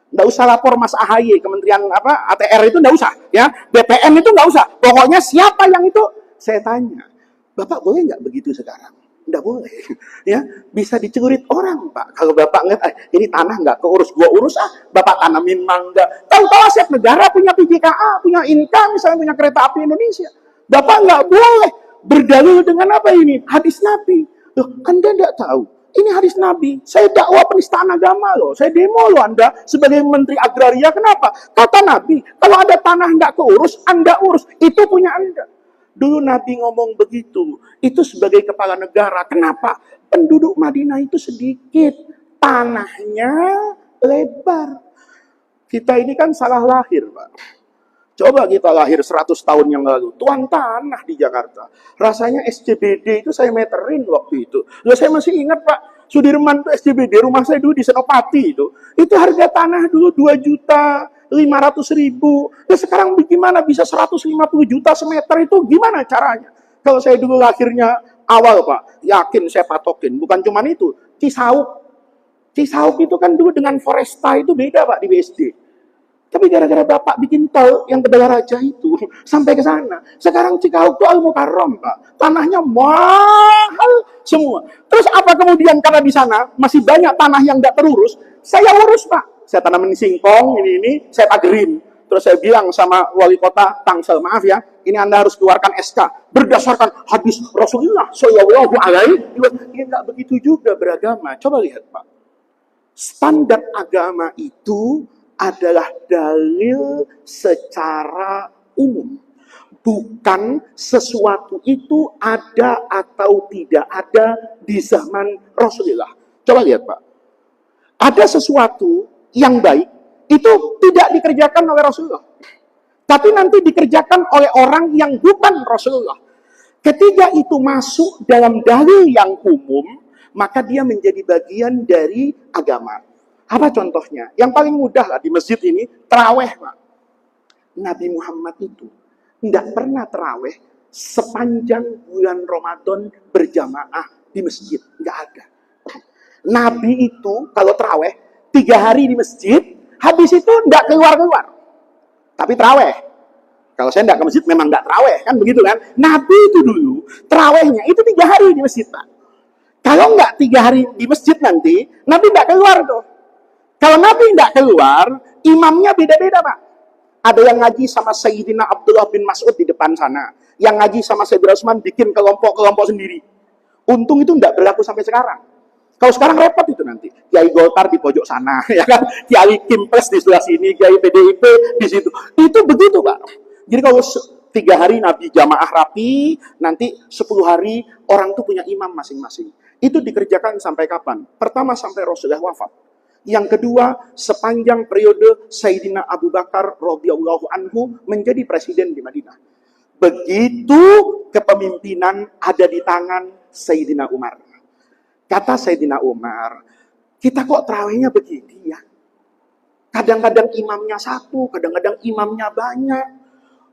Nggak usah lapor Mas AHY, Kementerian ATR itu nggak usah. Ya, BPN itu nggak usah. Pokoknya siapa yang itu, saya tanya. Bapak boleh nggak begitu sekarang? Nggak boleh, ya bisa dicelurit orang, Pak. Kalau Bapak ngeliat, ini tanah nggak keurus, gua urus Bapak tanamin mangga. Tahu-tahu aset negara punya PJKA, punya Inka, misalnya punya kereta api Indonesia. Bapak nggak boleh berdalil dengan apa ini? Hadis Nabi. Loh, Anda nggak tahu? Ini hadis Nabi. Saya dakwah penistaan agama loh. Saya demo loh Anda sebagai Menteri Agraria. Kenapa? Kata Nabi, kalau ada tanah nggak keurus, Anda urus. Itu punya Anda. Dulu Nabi ngomong begitu, itu sebagai kepala negara. Kenapa? Penduduk Madinah itu sedikit, tanahnya lebar. Kita ini kan salah lahir, Pak. Coba kita lahir 100 tahun yang lalu, tuan tanah di Jakarta. Rasanya SCBD itu saya meterin waktu itu. Loh, saya masih ingat, Pak, Sudirman itu SCBD, rumah saya dulu di Senopati itu. Itu harga tanah dulu 2.500.000. Nah, sekarang bagaimana bisa 150 juta semeter itu? Gimana caranya? Kalau saya dulu lahirnya awal, Pak, yakin saya patokin. Bukan cuma itu, Cisauk. Cisauk itu kan dulu dengan Foresta itu beda, Pak, di BSD. Tapi gara-gara Bapak bikin tol yang Bedala Raja itu sampai ke sana. Sekarang Cikauk itu Al-Mukarram, Pak. Tanahnya mahal semua. Terus apa kemudian karena di sana masih banyak tanah yang tidak terurus, saya urus, Pak. Saya tanamin singkong, ini saya pagerin. Terus saya bilang sama wali kota Tangsel, maaf ya, ini Anda harus keluarkan SK berdasarkan hadis Rasulullah Shallallahu Alaihi Wasallam. Ya nggak begitu juga beragama. Coba lihat, Pak. Standar agama itu adalah dalil secara umum. Bukan sesuatu itu ada atau tidak ada di zaman Rasulullah. Coba lihat, Pak. Ada sesuatu yang baik, itu tidak dikerjakan oleh Rasulullah. Tapi nanti dikerjakan oleh orang yang bukan Rasulullah. Ketika itu masuk dalam dalil yang umum, maka dia menjadi bagian dari agama. Apa contohnya? Yang paling mudah lah di masjid ini, terawih, Pak. Nabi Muhammad itu tidak pernah terawih sepanjang bulan Ramadan berjamaah di masjid. Nggak ada. Nabi itu kalau terawih 3 hari di masjid, habis itu nggak keluar-keluar. Tapi terawih. Kalau saya nggak ke masjid, memang nggak terawih, kan begitu kan? Nabi itu dulu, terawihnya itu 3 hari di masjid, Pak. Kalau nggak 3 hari di masjid nanti, Nabi nggak keluar tuh. Kalau Nabi nggak keluar, imamnya beda-beda, Pak. Ada yang ngaji sama Sayyidina Abdullah bin Mas'ud di depan sana. Yang ngaji sama Sayyidina Utsman bikin kelompok-kelompok sendiri. Untung itu nggak berlaku sampai sekarang. Kalau sekarang repot itu nanti. Kiai Golkar di pojok sana, ya kan? Kiai Kimpres di sebelah sini, Kiai PDIP di situ. Itu begitu, Pak. Jadi kalau 3 hari Nabi jamaah rapi, nanti 10 hari orang tuh punya imam masing-masing. Itu dikerjakan sampai kapan? Pertama sampai Rasulullah wafat. Yang kedua, sepanjang periode Sayyidina Abu Bakar radhiyallahu anhu menjadi presiden di Madinah. Begitu kepemimpinan ada di tangan Sayyidina Umar. Kata Sayyidina Umar, kita kok terawihnya begini ya? Kadang-kadang imamnya satu, kadang-kadang imamnya banyak.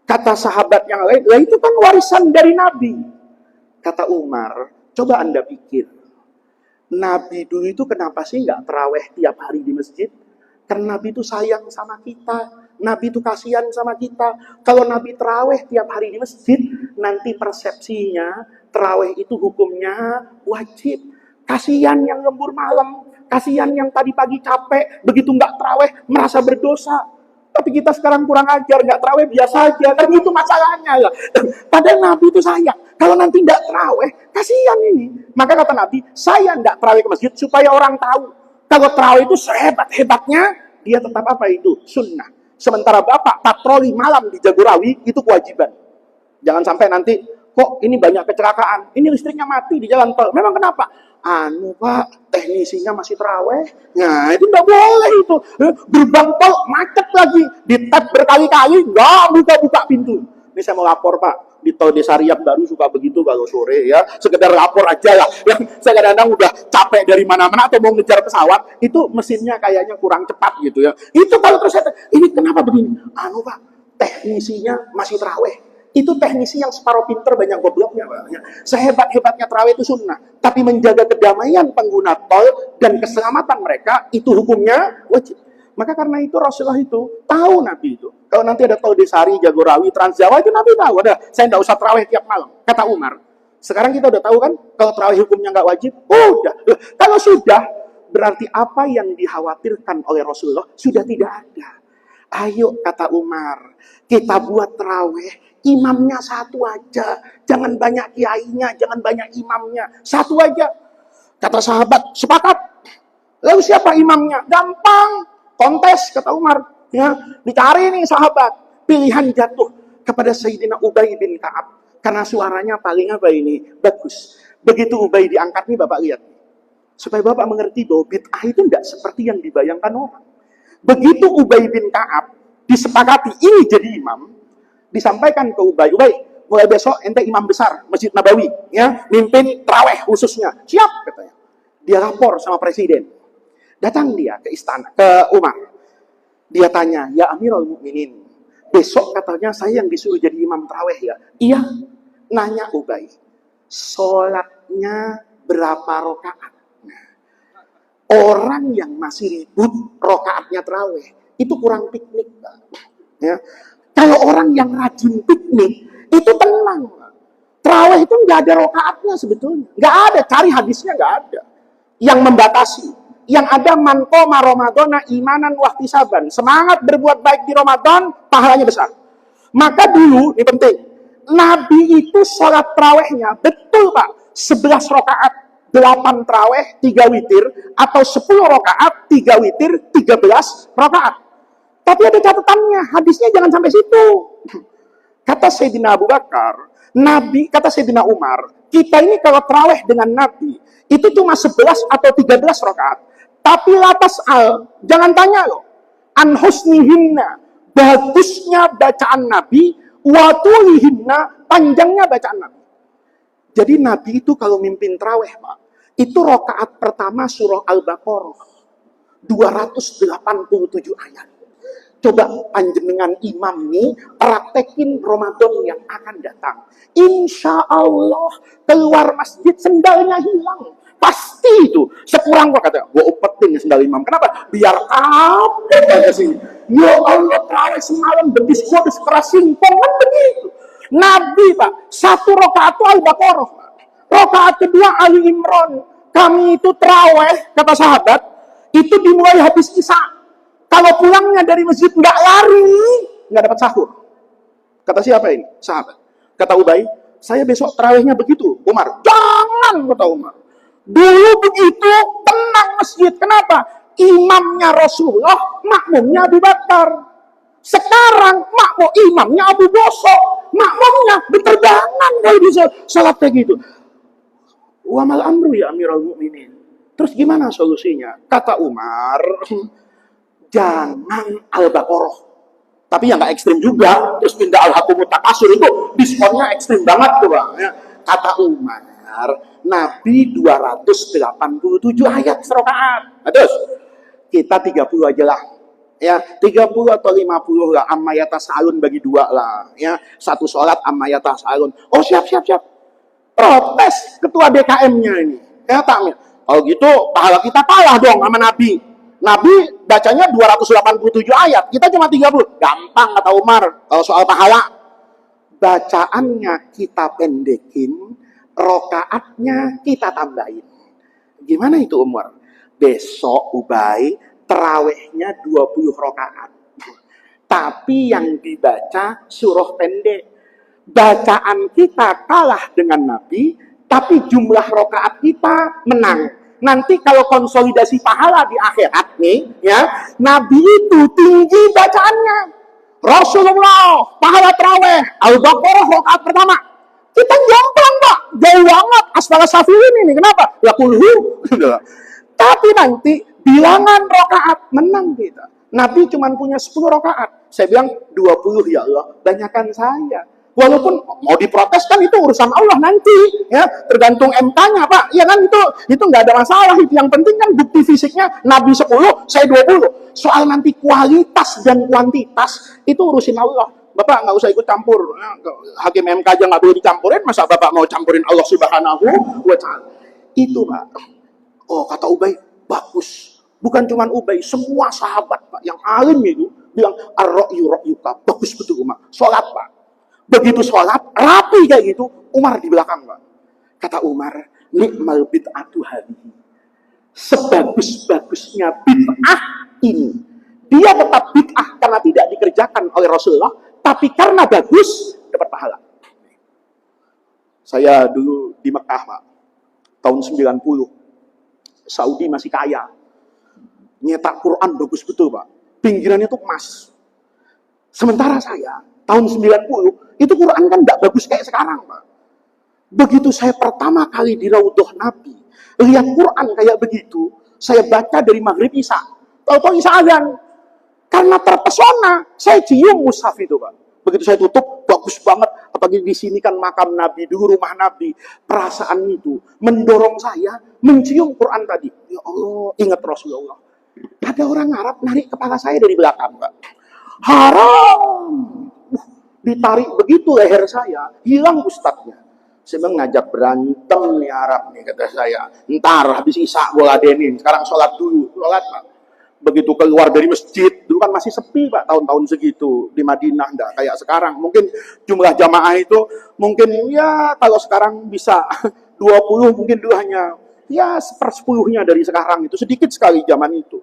Kata sahabat yang lain, lah itu kan warisan dari Nabi. Kata Umar, coba Anda pikir. Nabi dulu itu kenapa sih nggak terawih tiap hari di masjid? Karena Nabi itu sayang sama kita. Nabi itu kasihan sama kita. Kalau Nabi terawih tiap hari di masjid, nanti persepsinya terawih itu hukumnya wajib. Kasihan yang lembur malam, kasihan yang tadi pagi capek, begitu nggak terawih merasa berdosa. Tapi kita sekarang kurang ajar, nggak terawih biasa aja, kan itu masalahnya ya. Padahal Nabi itu sayang. Kalau nanti nggak terawih, kasihan ini. Maka kata Nabi, saya nggak terawih ke masjid supaya orang tahu. Kalau terawih itu sehebat-hebatnya, dia tetap apa itu? Sunnah. Sementara Bapak patroli malam di Jagorawi, itu kewajiban. Jangan sampai nanti, kok ini banyak kecelakaan, ini listriknya mati di jalan tol. Memang kenapa? Pak, teknisinya masih terawih. Nah, itu nggak boleh itu. Gerbang tol macet lagi, ditap berkali-kali, nggak buka-buka pintu. Ini saya mau lapor, Pak. Di tol Desa Riak baru suka begitu kalau sore ya. Sekedar lapor aja lah. Yang saya kadang-kadang udah capek dari mana-mana atau mau ngejar pesawat, itu mesinnya kayaknya kurang cepat gitu ya. Itu kalau terus saya, ini kenapa begini? Pak, teknisinya masih terawih. Itu teknisi yang separuh pinter banyak gobloknya. Sehebat-hebatnya terawih itu sunnah. Tapi menjaga kedamaian pengguna tol dan keselamatan mereka, itu hukumnya wajib. Maka karena itu Rasulullah itu tahu Nabi itu. Kalau nanti ada tol Desari, Jagorawi, Trans Jawa, itu Nabi tahu. Saya tidak usah terawih tiap malam. Kata Umar. Sekarang kita udah tahu kan, kalau terawih hukumnya nggak wajib. Udah. Kalau sudah, berarti apa yang dikhawatirkan oleh Rasulullah sudah tidak ada. Ayo, kata Umar, kita buat terawih, imamnya satu aja. Jangan banyak kiainya, jangan banyak imamnya. Satu aja. Kata sahabat, sepakat. Lalu siapa imamnya? Gampang. Kontes, kata Umar. Ya, dicari nih sahabat. Pilihan jatuh kepada Sayyidina Ubay bin Ka'ab. Karena suaranya paling apa ini? Bagus. Begitu Ubay diangkat nih, Bapak lihat. Supaya Bapak mengerti bahwa bid'ah itu tidak seperti yang dibayangkan orang. Begitu Ubay bin Ka'ab disepakati ini jadi imam, disampaikan ke Ubay, mulai besok ente imam besar Masjid Nabawi, ya, mimpin tarawih khususnya. Siap, katanya. Dia lapor sama presiden. Datang dia ke istana, ke Umar. Dia tanya, ya Amirul Mukminin, besok katanya saya yang disuruh jadi imam tarawih ya? Iya. Nanya Ubay, sholatnya berapa rakaat? Orang yang masih ribut rokaatnya terawih, itu kurang piknik, Pak. Ya. Kalau orang yang rajin piknik, itu tenang, Pak. Tarawih itu nggak ada rokaatnya sebetulnya. Nggak ada, cari hadisnya nggak ada. Yang membatasi. Yang ada man qoma Ramadhana imanan wahtisaban. Semangat berbuat baik di Ramadan, pahalanya besar. Maka dulu, ini penting, Nabi itu sholat tarawihnya, betul Pak, 11 rakaat, 8 tarawih, 3 witir, atau 10 rakaat, 3 witir, 13 rakaat. Tapi ada catatannya, hadisnya jangan sampai situ. Kata Sayyidina Abu Bakar, kata Sayyidina Umar, kita ini kalau tarawih dengan Nabi, itu cuma 11 atau 13 rakaat. Tapi latas jangan tanya loh, an husnihinna, bagusnya bacaan Nabi, watulihinna, panjangnya bacaan Nabi. Jadi Nabi itu kalau mimpin tarawih, Pak, itu rakaat pertama surah Al-Baqarah, 287 ayat. Coba panjenengan imam nih praktekin Ramadan yang akan datang. Insya Allah keluar masjid sendalnya hilang. Pasti itu. Sekurang kok kata, gue upetin sendal imam. Kenapa? Biar kapok aja sini. Ya Allah, terawih semalam betis gue keras singkong. Kan begitu. Nabi, Pak, 1 rakaat itu Al-Baqarah. Rakaat kedua Ali Imran. Kami itu terawih, kata sahabat, itu dimulai habis Isya. Kalau pulangnya dari masjid nggak lari, nggak dapat sahur. Kata siapa ini? Sahabat. Kata Ubay, saya besok terawihnya begitu. Umar, jangan, kata Umar. Dulu begitu, tenang masjid. Kenapa? Imamnya Rasulullah, makmumnya Abu Bakar. Sekarang imamnya Abu Bosok, makmumnya berterbangan kalau bisa salat kayak gitu. Wa mal amru ya Amirul Mukminin. Terus gimana solusinya? Kata Umar, jangan Al-Baqarah. Tapi yang nggak ekstrim juga, terus pindah Al-Hakumut Takasur itu diskonnya ekstrim banget tuh, Bang. Ya. Kata Umar, Nabi 287 ayat serakaat. Nah, terus kita 30 aja lah. Ya, 30 atau 50 lah, amma yatasa'alun bagi 2 lah. Ya, 1 sholat amma yatasa'alun. Oh, siap. Protes ketua BKM-nya ini. Ya, takmir. Kalau gitu, pahala kita kalah dong sama Nabi. Nabi bacanya 287 ayat, kita cuma 30. Gampang kata Umar, kalau soal pahala. Bacaannya kita pendekin, rokaatnya kita tambahin. Gimana itu Umar? Besok Ubay terawihnya 20 rokaat. Tapi yang dibaca surah pendek. Bacaan kita kalah dengan Nabi, tapi jumlah rokaat kita menang. Nanti kalau konsolidasi pahala di akhirat nih, ya, Nabi itu tinggi bacaannya. Rasulullah, pahala tarawih, Al-Baqarah rakaat pertama. Kita jomplang, Pak. Jauh banget. Astaga Syafi'in ini. Kenapa? Ya kulhu. Tapi nanti bilangan rakaat menang kita. Nabi cuma punya 10 rakaat. Saya bilang 20 ya Allah. Banyakan saya. Walaupun mau diprotes kan itu urusan Allah nanti, ya tergantung MK-nya Pak. Ya kan itu nggak ada masalah. Yang penting kan bukti fisiknya Nabi 10, saya 20. Soal nanti kualitas dan kuantitas itu urusin Allah. Bapak nggak usah ikut campur. Hakim MK aja nggak boleh dicampurin, masa Bapak mau campurin Allah Subhanahu wa Ta'ala? Itu Pak. Oh kata Ubay, bagus. Bukan cuma Ubay, semua sahabat Pak yang alim itu bilang ar-ra'yu ra'yuka. Bagus betul Umar. Sholat Pak. Begitu sholat, rapi kayak gitu, Umar di belakang, Pak. Kata Umar, ni'mal bid'atu hadhihi. Sebagus-bagusnya bid'ah ini. Dia tetap bid'ah karena tidak dikerjakan oleh Rasulullah, tapi karena bagus, dapat pahala. Saya dulu di Mekah, Pak. Tahun 90. Saudi masih kaya. Nyetak Quran bagus betul, Pak. Pinggirannya tuh emas. Sementara saya, tahun 90, itu Quran kan tidak bagus kayak sekarang, Pak. Begitu saya pertama kali di Raudhah Nabi, lihat Quran kayak begitu, saya baca dari Maghrib Isya. Tahu-tahu Isya azan. Karena terpesona, saya cium mushaf itu, Pak. Begitu saya tutup, bagus banget. Apalagi di sini kan makam Nabi, dulu rumah Nabi. Perasaan itu mendorong saya mencium Quran tadi. Ya Allah, ingat Rasulullah. Ada orang Arab narik kepala saya dari belakang, Pak. Haram. Ditarik begitu leher saya, hilang ustadznya. Saya bilang ngajak berantem nih Arab nih, kata saya. Ntar habis Isya gue ladenin, sekarang sholat dulu. Sholat Pak. Begitu keluar dari masjid, dulu kan masih sepi Pak, tahun-tahun segitu di Madinah, enggak kayak sekarang. Mungkin jumlah jamaah itu mungkin ya kalau sekarang bisa 20, mungkin dulu hanya ya sepersepuluhnya dari sekarang, itu sedikit sekali zaman itu.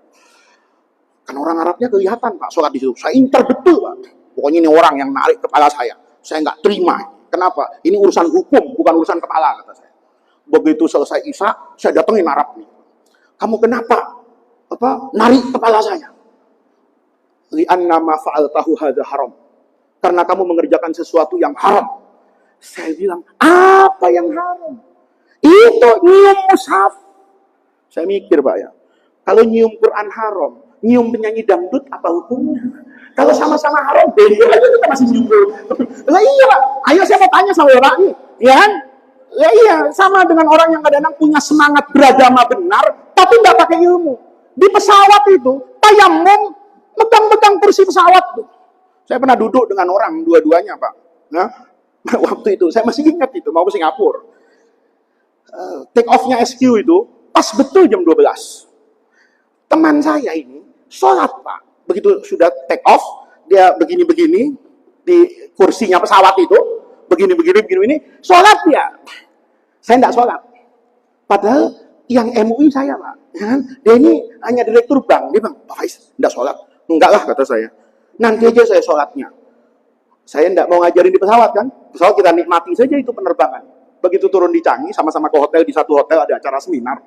Kan orang Arabnya kelihatan Pak sholat di situ. Saya incar betul Pak. Pokoknya ini orang yang narik kepala saya. Saya nggak terima. Kenapa? Ini urusan hukum, bukan urusan kepala, kata saya. Begitu selesai Isya, saya datengin Arab nih. Kamu kenapa narik kepala saya? Li'anna ma fa'altahu hadza haram. Karena kamu mengerjakan sesuatu yang haram. Saya bilang, apa yang haram? Itu nyium mushaf. Saya mikir Pak ya, kalau nyium Quran haram, nyium penyanyi dangdut apa hukumnya? Kalau sama-sama haram, beda aja kita masih nyium. Lah iya Pak, ayo saya mau tanya sama Bapak nih, ya kan? Ya iya, sama dengan orang yang kadang-kadang punya semangat beragama benar, tapi nggak pakai ilmu. Di pesawat itu, tayamum, megang-megang kursi pesawat tuh. Saya pernah duduk dengan orang, dua-duanya Pak. Nah, waktu itu, saya masih ingat itu, mau ke Singapura. Take off-nya SQ itu, pas betul jam 12. Teman saya ini, sholat Pak. Begitu sudah take off, dia begini-begini, di kursinya pesawat itu, begini-begini, sholat dia. Saya tidak sholat. Padahal yang MUI saya Pak. Ya, dia ini hanya direktur bank. Dia bilang, Pak Faiz, tidak sholat. Enggak lah, kata saya. Nanti aja saya sholatnya. Saya tidak mau ngajarin di pesawat kan. Pesawat kita nikmati saja itu penerbangan. Begitu turun di Changi, sama-sama ke hotel, di satu hotel ada acara seminar.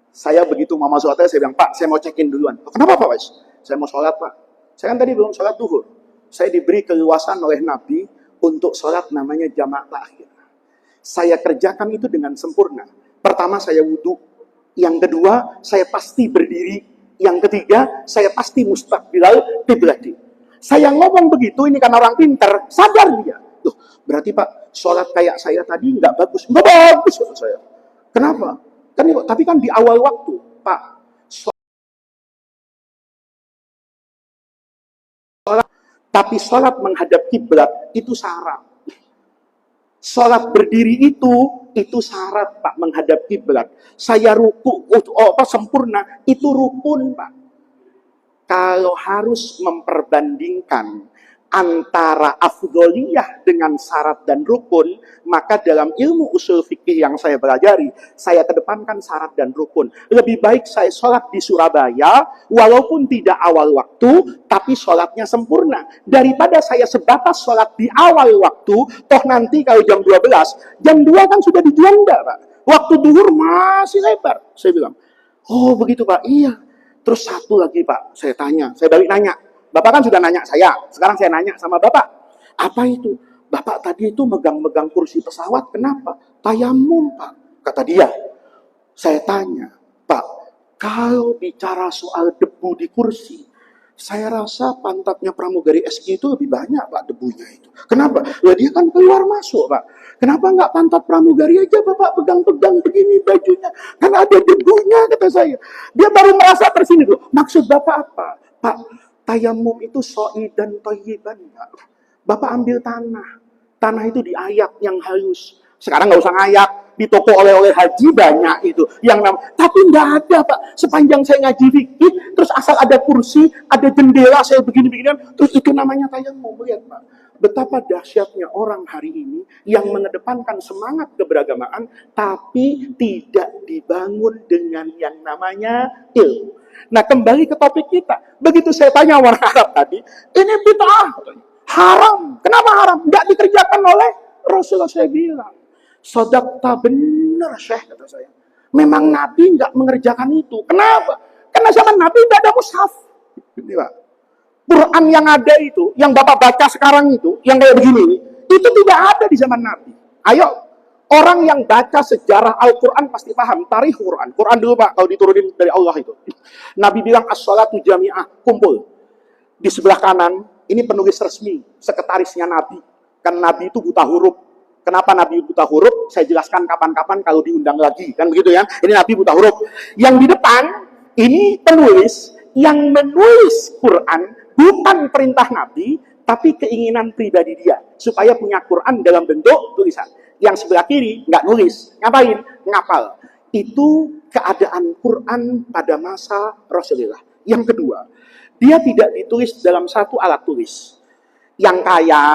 Saya begitu mau masuk hotel, saya bilang, Pak, saya mau check-in duluan. Kenapa Pak Faiz? Saya mau sholat Pak. Saya kan tadi belum sholat duhur. Saya diberi keluasan oleh Nabi untuk sholat namanya jamaah takhir. Saya kerjakan itu dengan sempurna. Pertama, saya wudhu. Yang kedua, saya pasti berdiri. Yang ketiga, saya pasti mustaqbilal qiblati. Saya ngomong begitu, ini kan orang pintar, sadar dia. Loh, berarti Pak, sholat kayak saya tadi nggak bagus. Nggak bagus, kata saya. Kenapa? Tapi kan di awal waktu, Pak. Tapi sholat menghadap kiblat itu syarat. Sholat berdiri itu syarat Pak, menghadap kiblat. Saya ruku, sempurna, itu rukun Pak. Kalau harus memperbandingkan antara afdholiyah dengan syarat dan rukun, maka dalam ilmu usul fikih yang saya pelajari, saya kedepankan syarat dan rukun. Lebih baik saya sholat di Surabaya, walaupun tidak awal waktu, tapi sholatnya sempurna. Daripada saya sebatas sholat di awal waktu, toh nanti kalau jam 12, jam 2 kan sudah di Juanda Pak. Waktu duhur masih lebar. Saya bilang, oh begitu Pak, iya. Terus satu lagi Pak, saya tanya, saya balik nanya. Bapak kan sudah nanya saya, sekarang saya nanya sama Bapak. Apa itu? Bapak tadi itu megang-megang kursi pesawat, kenapa? Tayamum Pak, kata dia. Saya tanya, Pak, kalau bicara soal debu di kursi, saya rasa pantatnya pramugari SQ itu lebih banyak Pak debunya itu. Kenapa? Ya dia kan keluar masuk Pak. Kenapa nggak pantat pramugari aja Bapak pegang-pegang begini bajunya? Kan ada debunya kata saya. Dia baru merasa tersinggung. Maksud Bapak apa? Pak, tayamum itu soi dan toyiban Pak. Bapak ambil tanah. Tanah itu diayak yang halus. Sekarang nggak usah ngayak. Di toko oleh-oleh haji banyak itu yang tapi nggak ada Pak. Sepanjang saya ngaji fikih, terus asal ada kursi, ada jendela, saya begini-beginian, terus itu namanya tayamum. Lihat Pak, betapa dahsyatnya orang hari ini yang mengedepankan semangat keberagamaan, tapi tidak dibangun dengan yang namanya ilmu. Nah, kembali ke topik kita. Begitu saya tanya orang Arab tadi, ini bid'ah, haram. Kenapa haram? Nggak dikerjakan oleh Rasulullah. Saya bilang, sodakta benar Syekh, kata saya. Memang Nabi nggak mengerjakan itu. Kenapa? Karena zaman Nabi nggak ada mushaf. Ini Pak. Quran yang ada itu, yang Bapak baca sekarang itu, yang kayak begini, itu tidak ada di zaman Nabi. Ayo, orang yang baca sejarah Al-Quran pasti paham. Tarikh Quran. Quran dulu Pak, kalau diturunin dari Allah itu. Nabi bilang, as-sholatu jami'ah, kumpul. Di sebelah kanan, ini penulis resmi, sekretarisnya Nabi. Kan Nabi itu buta huruf. Kenapa Nabi buta huruf? Saya jelaskan kapan-kapan kalau diundang lagi. Kan begitu ya? Ini Nabi buta huruf. Yang di depan, ini penulis yang menulis Quran bukan perintah Nabi, tapi keinginan pribadi dia. Supaya punya Quran dalam bentuk tulisan. Yang sebelah kiri, nggak nulis. Ngapain? Ngapal. Itu keadaan Quran pada masa Rasulullah. Yang kedua, dia tidak ditulis dalam satu alat tulis. Yang kaya,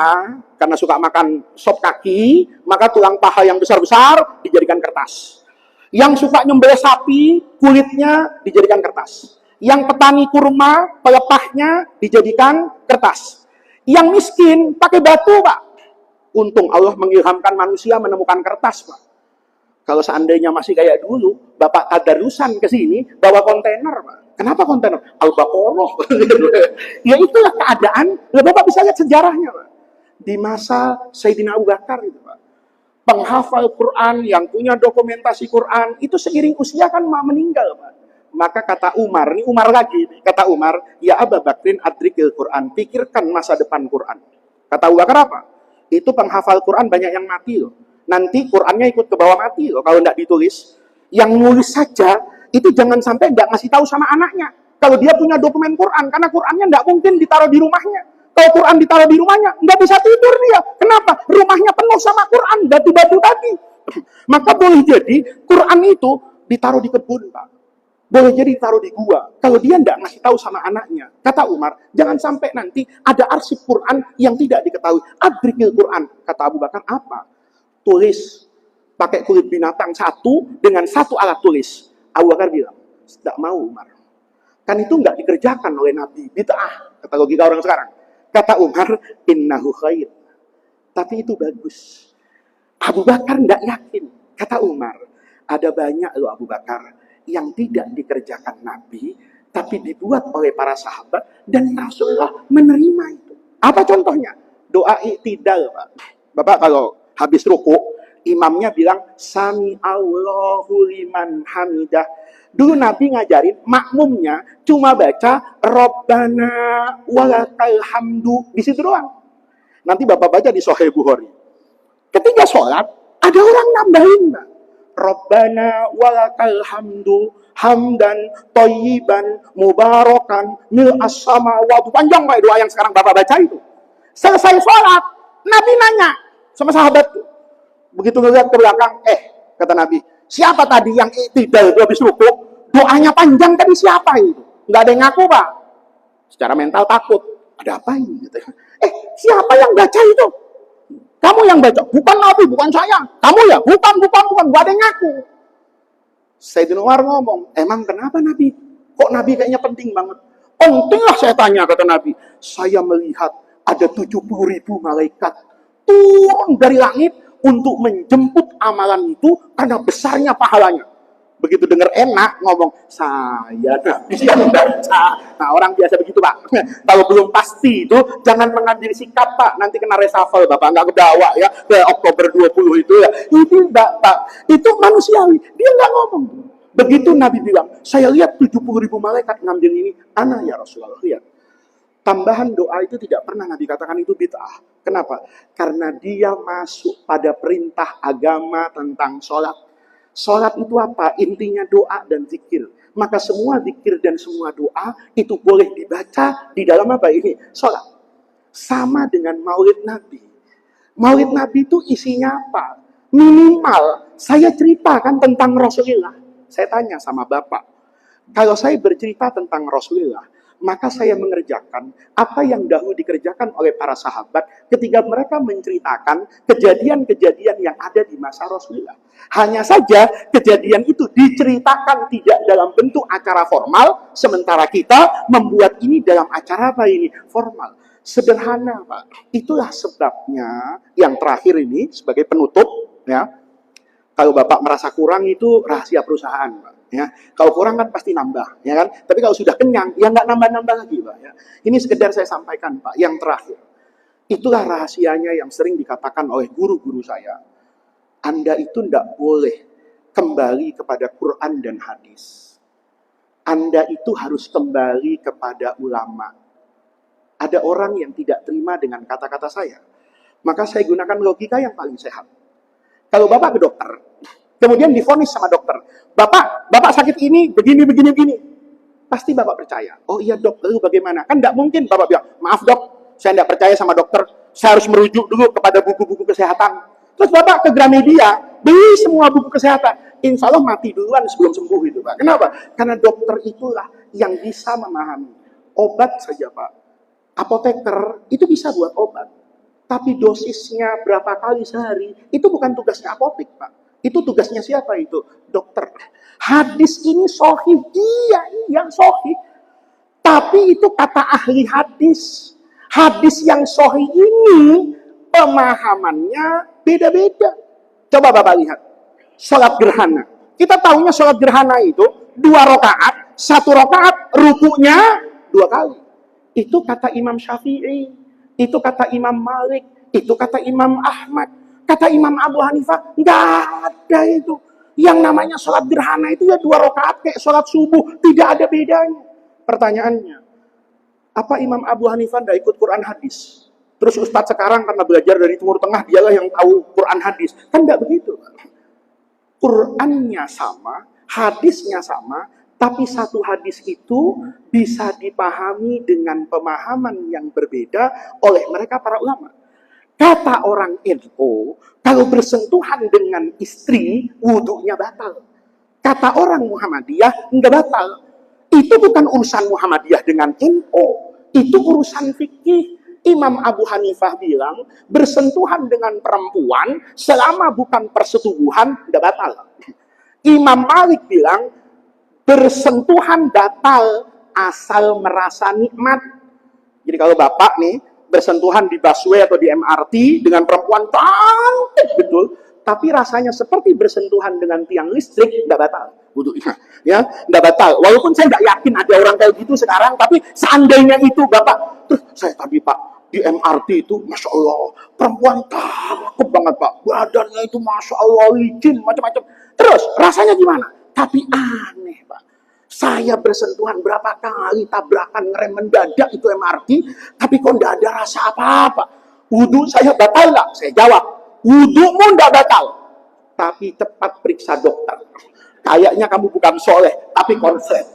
karena suka makan sop kaki, maka tulang paha yang besar-besar dijadikan kertas. Yang suka nyembelih sapi, kulitnya dijadikan kertas. Yang petani kurma, pelepahnya dijadikan kertas. Yang miskin, pakai batu, Pak. Untung Allah mengilhamkan manusia menemukan kertas, Pak. Kalau seandainya masih kayak dulu, Bapak tadarusan ke sini, bawa kontainer, Pak. Kenapa kontainer? Al-Baqarah. Ya itulah keadaan. Bapak bisa lihat sejarahnya, Pak. Di masa Sayyidina Abu Bakar itu, Pak. Penghafal Quran yang punya dokumentasi Quran itu seiring usia kan meninggal, Pak. Maka kata Umar, ini Umar lagi, kata Umar, ya Abu Bakrin adrikil Quran, pikirkan masa depan Quran. Kata Abu Bakar apa? Itu penghafal Quran banyak yang mati loh. Nanti Qurannya ikut ke bawah mati loh kalau tidak ditulis. Yang nulis saja itu jangan sampai nggak ngasih tahu sama anaknya. Kalau dia punya dokumen Quran, karena Qurannya nggak mungkin ditaruh di rumahnya. Kalau Quran ditaruh di rumahnya, nggak bisa tidur dia. Kenapa? Rumahnya penuh sama Quran, batu-batu tadi. Maka boleh jadi Quran itu ditaruh di kebun, Pak. Boleh jadi ditaruh di gua. Kalau dia nggak ngasih tahu sama anaknya. Kata Umar, jangan sampai nanti ada arsip Quran yang tidak diketahui. Adrikil Quran. Kata Abu Bakar, apa? Tulis. Pakai kulit binatang satu dengan satu alat tulis. Abu Bakar bilang, tidak mau Umar. Kan itu nggak dikerjakan oleh Nabi. Bid'ah, kata logika orang sekarang. Kata Umar, innahu khair. Tapi itu bagus. Abu Bakar nggak yakin. Kata Umar, ada banyak loh Abu Bakar yang tidak dikerjakan Nabi, tapi dibuat oleh para sahabat, dan Rasulullah menerima itu. Apa contohnya? Doa i'tidal, Pak. Bapak kalau habis ruku, imamnya bilang, Sami Allahu liman hamidah. Dulu Nabi ngajarin makmumnya cuma baca Rabbana walakal hamdu. Di situ doang. Nanti Bapak baca di Sahih Bukhari. Ketika sholat, ada orang nambahin, Pak. Rabbana walakal hamdu hamdan thayyiban mubarakan mil as-samawati. Panjang Pak doa yang sekarang Bapak baca itu. Selesai sholat, Nabi nanya sama sahabat. Begitu ngeliat ke belakang, kata Nabi, siapa tadi yang tidak habis ruku? Doanya panjang tadi siapa itu? Nggak ada yang ngaku, Pak. Secara mental takut. Ada apa ini? Siapa yang baca itu? Kamu yang baca. Bukan Nabi, bukan saya. Kamu ya? Bukan. Nggak ada yang ngaku. Sayyidina Umar ngomong, emang kenapa Nabi? Kok Nabi kayaknya penting banget? Pentinglah saya tanya, kata Nabi. Saya melihat ada 70.000 malaikat turun dari langit untuk menjemput amalan itu karena besarnya pahalanya. Begitu dengar enak, ngomong, saya Nabi yang baca. Nah, orang biasa begitu, Pak. Kalau belum pasti itu, jangan mengambil sikap, Pak. Nanti kena reshuffle, Bapak. Nggak kebawa, ya. Ke Oktober 20 itu, ya. Itu, Pak. Itu manusiawi. Dia nggak ngomong. Begitu Nabi bilang, saya lihat 70.000 malaikat ngambil ini. Ana ya Rasulullah, lihat. Tambahan doa itu tidak pernah Nabi katakan itu bid'ah. Kenapa? Karena dia masuk pada perintah agama tentang sholat. Sholat itu apa? Intinya doa dan zikir. Maka semua zikir dan semua doa itu boleh dibaca di dalam apa ini? Sholat. Sama dengan maulid Nabi. Maulid Nabi itu isinya apa? Minimal saya ceritakan tentang Rasulullah. Saya tanya sama Bapak. Kalau saya bercerita tentang Rasulullah, maka saya mengerjakan apa yang dahulu dikerjakan oleh para sahabat ketika mereka menceritakan kejadian-kejadian yang ada di masa Rasulullah. Hanya saja kejadian itu diceritakan tidak dalam bentuk acara formal, sementara kita membuat ini dalam acara apa ini? Formal. Sederhana, Pak. Itulah sebabnya yang terakhir ini sebagai penutup, ya. Kalau Bapak merasa kurang itu rahasia perusahaan, Pak. Ya, kalau kurang kan pasti nambah, ya kan? Tapi kalau sudah kenyang, ya nggak nambah-nambah lagi, Pak. Ya. Ini sekedar saya sampaikan, Pak. Yang terakhir, itulah rahasianya yang sering dikatakan oleh guru-guru saya. Anda itu tidak boleh kembali kepada Quran dan hadis. Anda itu harus kembali kepada ulama. Ada orang yang tidak terima dengan kata-kata saya, maka saya gunakan logika yang paling sehat. Kalau Bapak ke dokter, kemudian divonis sama dokter, Bapak sakit ini, begini. Pasti Bapak percaya. Oh iya dok, lalu bagaimana? Kan tidak mungkin Bapak bilang, maaf dok, saya tidak percaya sama dokter, saya harus merujuk dulu kepada buku-buku kesehatan. Terus Bapak ke Gramedia, beli semua buku kesehatan. Insya Allah mati duluan sebelum sembuh itu, Pak. Kenapa? Karena dokter itulah yang bisa memahami. Obat saja, Pak. Apoteker itu bisa buat obat. Tapi dosisnya berapa kali sehari, itu bukan tugasnya apotek, Pak. Itu tugasnya siapa itu? Dokter. Hadis ini sahih, iya sahih. Tapi itu kata ahli hadis. Hadis yang sahih ini pemahamannya beda-beda. Coba Bapak lihat. Sholat gerhana. Kita tahunya sholat gerhana itu 2 rakaat, 1 rakaat rukunya 2 kali. Itu kata Imam Syafi'i, itu kata Imam Malik, itu kata Imam Ahmad, kata Imam Abu Hanifah, nggak ada itu. Yang namanya sholat gerhana itu ya 2 rakaat kayak sholat subuh, tidak ada bedanya. Pertanyaannya, apa Imam Abu Hanifah nggak ikut Quran hadis? Terus Ustadz sekarang karena belajar dari Timur Tengah, dialah yang tahu Quran hadis. Kan nggak begitu. Qurannya sama, hadisnya sama, tapi satu hadis itu bisa dipahami dengan pemahaman yang berbeda oleh mereka para ulama. Kata orang NU, kalau bersentuhan dengan istri, wudhunya batal. Kata orang Muhammadiyah, enggak batal. Itu bukan urusan Muhammadiyah dengan NU, itu urusan fikih. Imam Abu Hanifah bilang, bersentuhan dengan perempuan selama bukan persetubuhan, enggak batal. Imam Malik bilang, bersentuhan batal asal merasa nikmat. Jadi kalau Bapak nih, bersentuhan di busway atau di MRT dengan perempuan cantik betul, tapi rasanya seperti bersentuhan dengan tiang listrik, enggak batal wudunya, ya, enggak batal. Walaupun saya enggak yakin ada orang kayak gitu sekarang, tapi seandainya itu Bapak, terus saya tadi Pak di MRT itu, masya Allah, perempuan cakep banget Pak, badannya itu masya Allah, licin macam-macam. Terus rasanya gimana? Tapi aneh Pak. Saya bersentuhan berapa kali, tabrakan ngerem mendadak itu MRT, tapi kok enggak ada rasa apa-apa. Wudhu saya batal nggak? Saya jawab, wudhumu enggak batal. Tapi cepat periksa dokter. Kayaknya kamu bukan soleh, tapi konslet.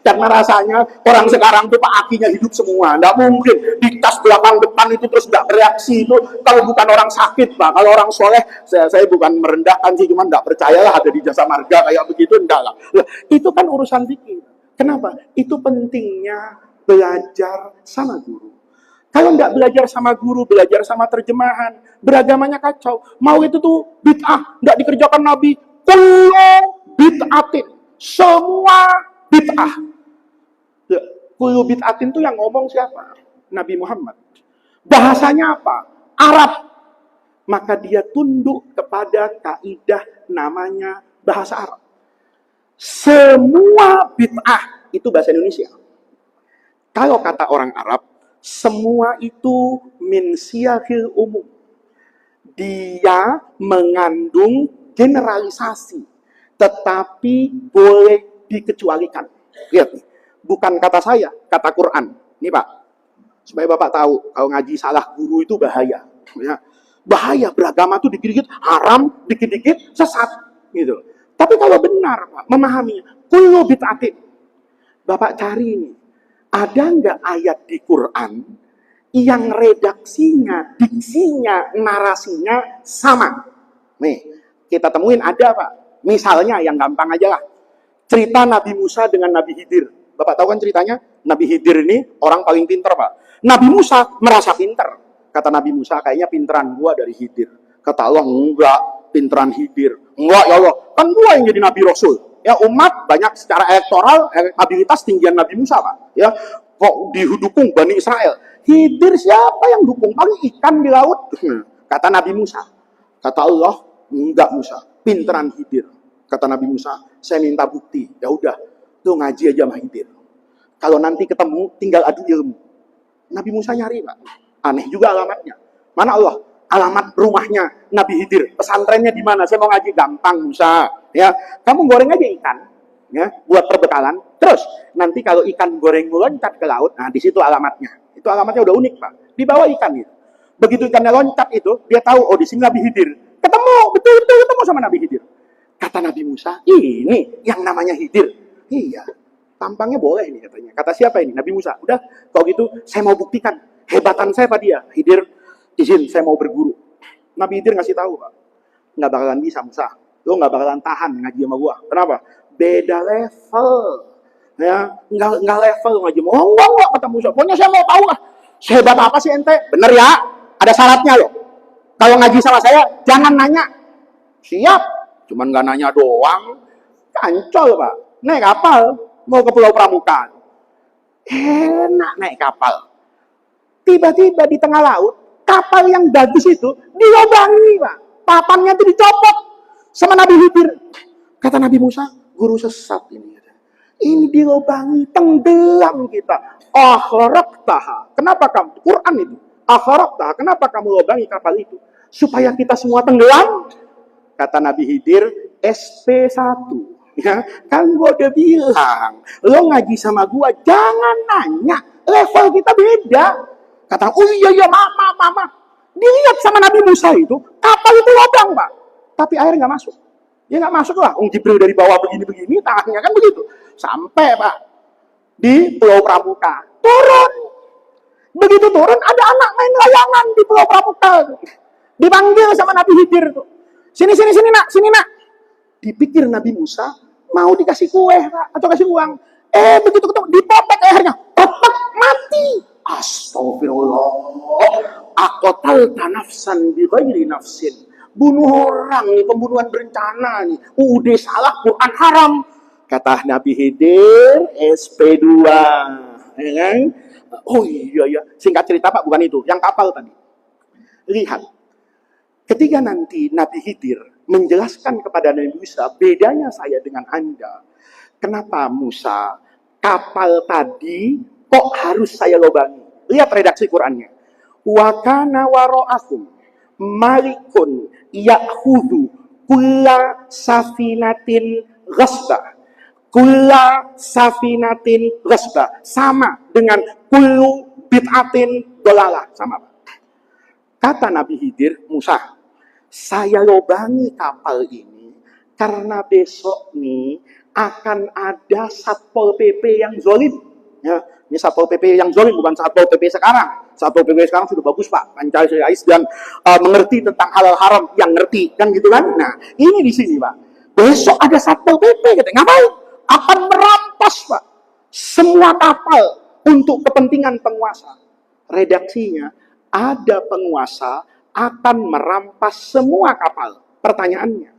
Karena rasanya orang sekarang tuh Pak akinya hidup semua. Nggak mungkin di tas belakang depan itu terus nggak bereaksi itu. Kalau bukan orang sakit Pak, kalau orang soleh, saya bukan merendahkan sih, cuman nggak percaya lah ada di jasa marga kayak begitu, enggak lah. Itu kan urusan fikih. Kenapa? Itu pentingnya belajar sama guru. Kalau nggak belajar sama guru, belajar sama terjemahan, beragamanya kacau. Mau itu tuh bid'ah, nggak dikerjakan Nabi. Kullu bid'atin, semua bid'ah. Kullu bid'atin itu yang ngomong siapa? Nabi Muhammad. Bahasanya apa? Arab. Maka dia tunduk kepada kaidah namanya bahasa Arab. Semua bid'ah itu bahasa Indonesia. Kalau kata orang Arab, semua itu min siyahil umum. Dia mengandung generalisasi, tetapi boleh dikecualikan. Lihat nih, bukan kata saya, kata Quran. Ini Pak, supaya Bapak tahu, kalau ngaji salah guru itu bahaya. Ya. Bahaya, beragama tuh dikit-dikit haram, dikit-dikit sesat. Gitu. Tapi kalau benar Pak, memahami, kullu bid'atin. Bapak cari ini, ada nggak ayat di Quran yang redaksinya, diksinya, narasinya sama? Nih, kita temuin ada Pak. Misalnya yang gampang aja lah. Cerita Nabi Musa dengan Nabi Khidir. Bapak tahu kan ceritanya? Nabi Khidir ini orang paling pintar Pak. Nabi Musa merasa pintar. Kata Nabi Musa, kayaknya pinteran gua dari Khidir. Kata Allah, enggak, pinteran Khidir. Enggak ya Allah, kan gua yang jadi Nabi Rasul. Ya umat banyak secara elektoral, elektabilitas tinggian Nabi Musa Pak. Ya, kok didukung Bani Israel. Khidir siapa yang dukung? Paling ikan di laut. Kata Nabi Musa. Kata Allah, enggak Musa, pinteran Khidir. Kata Nabi Musa, saya minta bukti. Ya udah, lu ngaji aja sama Khidir. Kalau nanti ketemu, tinggal adu ilmu. Nabi Musa nyari Pak. Aneh juga alamatnya. Mana Allah? Alamat rumahnya Nabi Khidir. Pesantrennya di mana? Saya mau ngaji. Gampang Musa. Ya, kamu goreng aja ikan. Ya, buat perbekalan. Terus nanti kalau ikan goreng loncat ke laut, nah di situ alamatnya. Itu alamatnya udah unik Pak. Dibawa ikan itu. Begitu ikannya loncat itu, dia tahu oh di sini Nabi Khidir. Ketemu, betul-betul ketemu sama Nabi Khidir. Kata Nabi Musa, ini yang namanya Khidir. Iya, tampangnya boleh ini katanya. Kata siapa ini? Nabi Musa. Udah, kalau gitu saya mau buktikan hebatan saya Pak dia. Khidir, izin saya mau berguru. Nabi Khidir ngasih tahu, Pak, nggak bakalan bisa Musa, lo nggak bakalan tahan ngaji sama gua. Kenapa? Beda level, ya, nggak level ngaji. Enggak kata Musa. Pokoknya saya mau tahu lah, sehebat apa sih ente? Bener ya, ada syaratnya loh. Kalau ngaji sama saya jangan nanya. Siap, cuman nggak nanya doang, kancol Pak. Naik kapal mau ke Pulau Pramuka, enak naik kapal. Tiba-tiba di tengah laut, kapal yang bagus itu dilobangi, Pak. Papannya itu dicopot sama Nabi Khidir. Kata Nabi Musa, guru sesat ini. Ini dilobangi, tenggelam kita. Akharaqtaha. Kenapa kamu? Quran itu. Akharaqtaha. Kenapa kamu lobangi kapal itu? Supaya kita semua tenggelam. Kata Nabi Khidir, SP1. Ya, kan gua udah bilang, lo ngaji sama gua jangan nanya, level kita beda. Kata, oh iya, maaf. Dilihat sama Nabi Musa itu, kapal itu lubang, Pak. Tapi air nggak masuk. Ya nggak masuk lah. Jibril dari bawah begini, tangannya kan begitu. Sampai, Pak, di Pulau Pramuka. Turun. Begitu turun, ada anak main layangan di Pulau Pramuka. Dipanggil sama Nabi Khidir. Sini, nak. Dipikir Nabi Musa mau dikasih kue, Pak, atau kasih uang. Begitu ketemu, dipotek lehernya. Tepat mati. Astagfirullah. Aqatalta nafsan bighairi nafsin. Bunuh orang, pembunuhan berencana nih. Udah salah, Quran haram. Kata Nabi Khidir, SP2. Ya kan? Oh iya. Singkat cerita, Pak, bukan itu. Yang kapal tadi. Lihat. Ketika nanti Nabi Khidir menjelaskan kepada Nabi Musa, bedanya saya dengan Anda. Kenapa Musa, kapal tadi kok harus saya lobangi? Lihat redaksi Qurannya. Wa kana wara'akum malikun ya'khudhu kulla safinatin ghasba. Kulla safinatin ghasba. Sama dengan kullu bid'atin dolalah. Sama. Kata Nabi Khidir, Musa, saya lobangi kapal ini karena besok nih akan ada Satpol PP yang zolim. Ya, ini Satpol PP yang zolim, bukan Satpol PP sekarang. Satpol PP sekarang sudah bagus, Pak, Pancasila dan mengerti tentang halal haram, yang ngerti, kan gitu kan? Nah, ini di sini, Pak. Besok ada Satpol PP, katanya. Ngapain? Akan merampas, Pak, semua kapal untuk kepentingan penguasa. Redaksinya, ada penguasa akan merampas semua kapal. Pertanyaannya,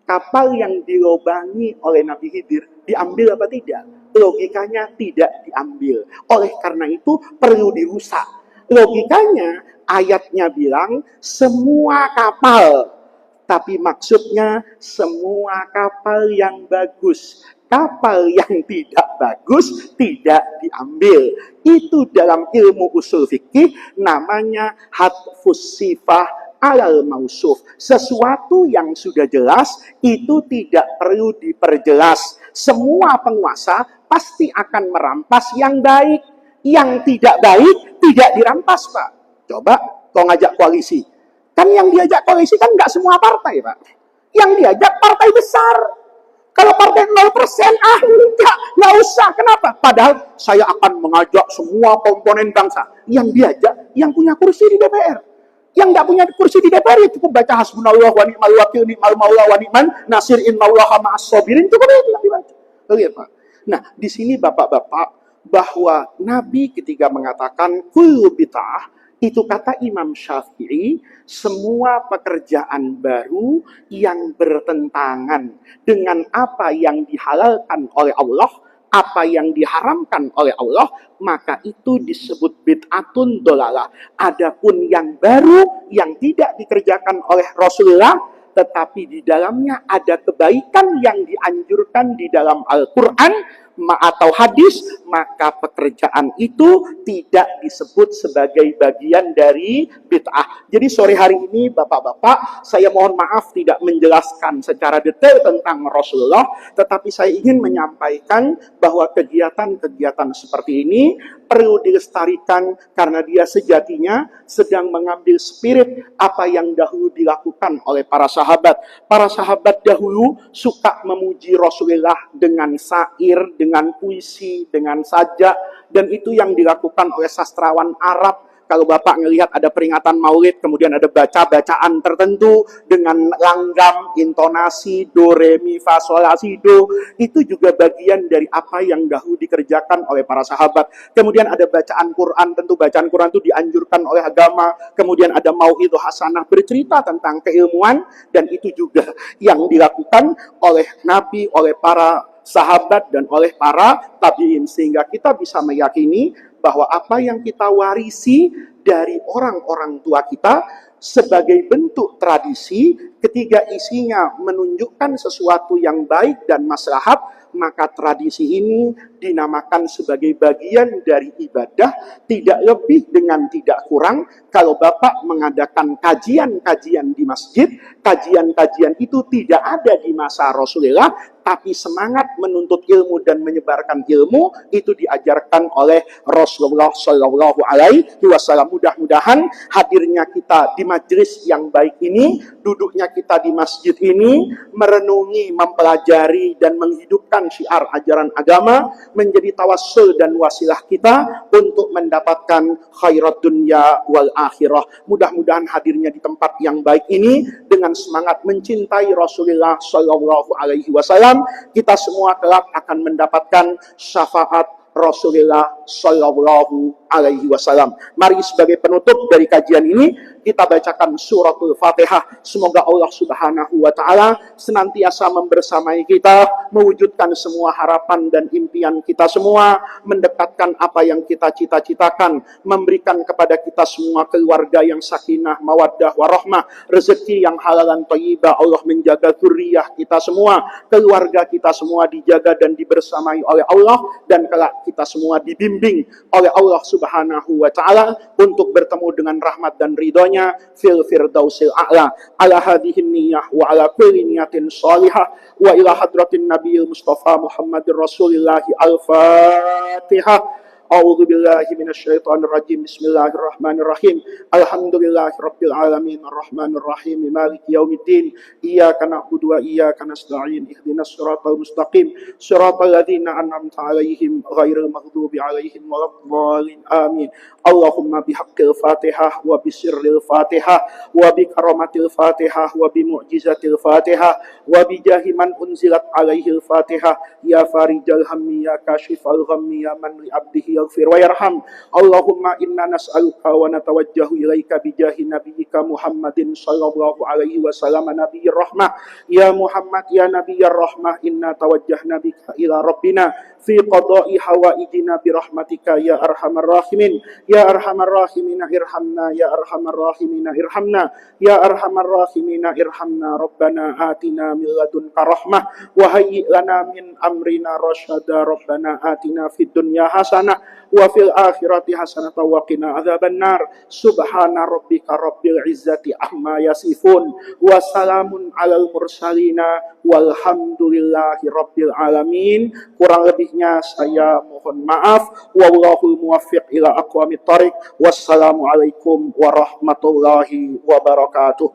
kapal yang dilobangi oleh Nabi Khidir diambil apa tidak? Logikanya tidak diambil. Oleh karena itu perlu dirusak. Logikanya ayatnya bilang semua kapal. Tapi maksudnya semua kapal yang bagus. Kapal yang tidak bagus tidak diambil. Itu dalam ilmu usul fikih namanya hadfus sifah alal mausuf. Sesuatu yang sudah jelas itu tidak perlu diperjelas. Semua penguasa pasti akan merampas yang baik. Yang tidak baik tidak dirampas, Pak. Coba kau ngajak koalisi. Kan yang diajak koalisi kan nggak semua partai, Pak. Yang diajak partai besar. Kalau partai 0%, nggak usah. Kenapa? Padahal saya akan mengajak semua komponen bangsa. Yang diajak, yang punya kursi di DPR. Yang nggak punya kursi di DPR, ya cukup baca hasbunallah wa ni'mal wakil, ni'mal maula wa ni'man nasir, innallaha ma'as sabirin. Cukup itu dibaca. Lihat, Pak. Nah, di sini Bapak-bapak, bahwa Nabi ketika mengatakan kullu bid'ah, itu kata Imam Syafi'i, semua pekerjaan baru yang bertentangan dengan apa yang dihalalkan oleh Allah, apa yang diharamkan oleh Allah, maka itu disebut bid'atun dolalah. Adapun yang baru yang tidak dikerjakan oleh Rasulullah, tetapi di dalamnya ada kebaikan yang dianjurkan di dalam Al-Quran atau hadis, maka pekerjaan itu tidak disebut sebagai bagian dari bid'ah. Jadi sore hari ini Bapak-bapak, saya mohon maaf tidak menjelaskan secara detail tentang Rasulullah, tetapi saya ingin menyampaikan bahwa kegiatan-kegiatan seperti ini perlu dilestarikan karena dia sejatinya sedang mengambil spirit apa yang dahulu dilakukan oleh para sahabat. Para sahabat dahulu suka memuji Rasulullah dengan syair, dengan puisi, dengan sajak, dan itu yang dilakukan oleh sastrawan Arab Kalau Bapak ngelihat ada peringatan Maulid, kemudian ada baca-bacaan tertentu dengan langgam, intonasi, do, re, mi, fa, sol, la, si, do, itu juga bagian dari apa yang dahulu dikerjakan oleh para sahabat. Kemudian ada bacaan Quran, tentu bacaan Quran itu dianjurkan oleh agama. Kemudian ada mau'idhah hasanah, bercerita tentang keilmuan, dan itu juga yang dilakukan oleh Nabi, oleh para sahabat, dan oleh para tabi'in. Sehingga kita bisa meyakini bahwa apa yang kita warisi dari orang-orang tua kita sebagai bentuk tradisi, ketika isinya menunjukkan sesuatu yang baik dan maslahat, maka tradisi ini dinamakan sebagai bagian dari ibadah, tidak lebih dengan tidak kurang. Kalau Bapak mengadakan kajian-kajian di masjid, kajian-kajian itu tidak ada di masa Rasulullah, tapi semangat menuntut ilmu dan menyebarkan ilmu itu diajarkan oleh Rasulullah Shallallahu Alaihi Wasallam. Mudah-mudahan hadirnya kita di majelis yang baik ini, duduknya kita di masjid ini, merenungi, mempelajari, dan menghidupkan syiar ajaran agama menjadi tawassul dan wasilah kita untuk mendapatkan khairat dunia wal akhirah. Mudah-mudahan hadirnya di tempat yang baik ini dengan semangat mencintai Rasulullah Shallallahu Alaihi Wasallam, kita semua kelak akan mendapatkan syafaat Rasulullah Shallallahu Alaihi Wasallam. Mari sebagai penutup dari kajian ini kita bacakan suratul Fatihah. Semoga Allah Subhanahu wa taala senantiasa membersamai kita, mewujudkan semua harapan dan impian kita semua, mendekatkan apa yang kita cita-citakan, memberikan kepada kita semua keluarga yang sakinah, mawaddah, warahmah, rezeki yang halal dan thayyibah. Allah menjaga zuriyah kita semua, keluarga kita semua dijaga dan dibersamai oleh Allah, dan kelak kita semua dibimbing oleh Allah Subhanahu wa taala untuk bertemu dengan rahmat dan ridhonya fil firdausil a'la. Ala hadhihi niyyah wa ala kulli niyatin shalihah wa ila hadratin nabiyil mustafa Muhammadir Rasulillah. Al-Fatihah. A'udzu billahi minasyaitonir rajim. Bismillahirrahmanirrahim. Alhamdulillahirabbil alamin arrahmanir rahim maliki yaumiddin. Iyyaka na'budu wa iyyaka nasta'in. Ihdinas siratal mustaqim. Siratal ladzina an'amta 'alaihim ghairil maghdubi 'alaihim waladdallin. Amin. Allahumma bihaqqil Fatihah wa bisirril Fatihah wa bi karamatil Fatihah wa bi mu'jizatil Fatihah wa bi jahi man unzilat 'alaihil Fatihah ya farijal hammi ya kashifal ghammi ya man li 'abdihi yaghfir wa yarham. Allahumma inna nas'aluka wa natawajjahu ilaika bijahi nabiyyika Muhammadin sallallahu alaihi wasallam nabiyyir rahmah. Ya Muhammad ya nabiyyir rahmah, inna tawajjahna bika ila rabbina fi qada'i hawaijina bi rahmatika ya arhamar rahimin. Ya arhamar rahimina irhamna, ya arhamar rahimina irhamna, ya arhamar rahimina irhamna. Rabbana atina min ladunka rahmah wa hayyi lana min amrina rasyada. Rabbana atina fid dunya hasanah wa fil akhirati hasanah wa qina adzaban nar. Subhana rabbika rabbil izzati amma yasifun wa salamun alal mursalina walhamdulillahi rabbil alamin. Kurang lebihnya saya mohon maaf. Wallahul muwaffiq ila aqwamit thariq. Wassalamualaikum warahmatullahi wabarakatuh.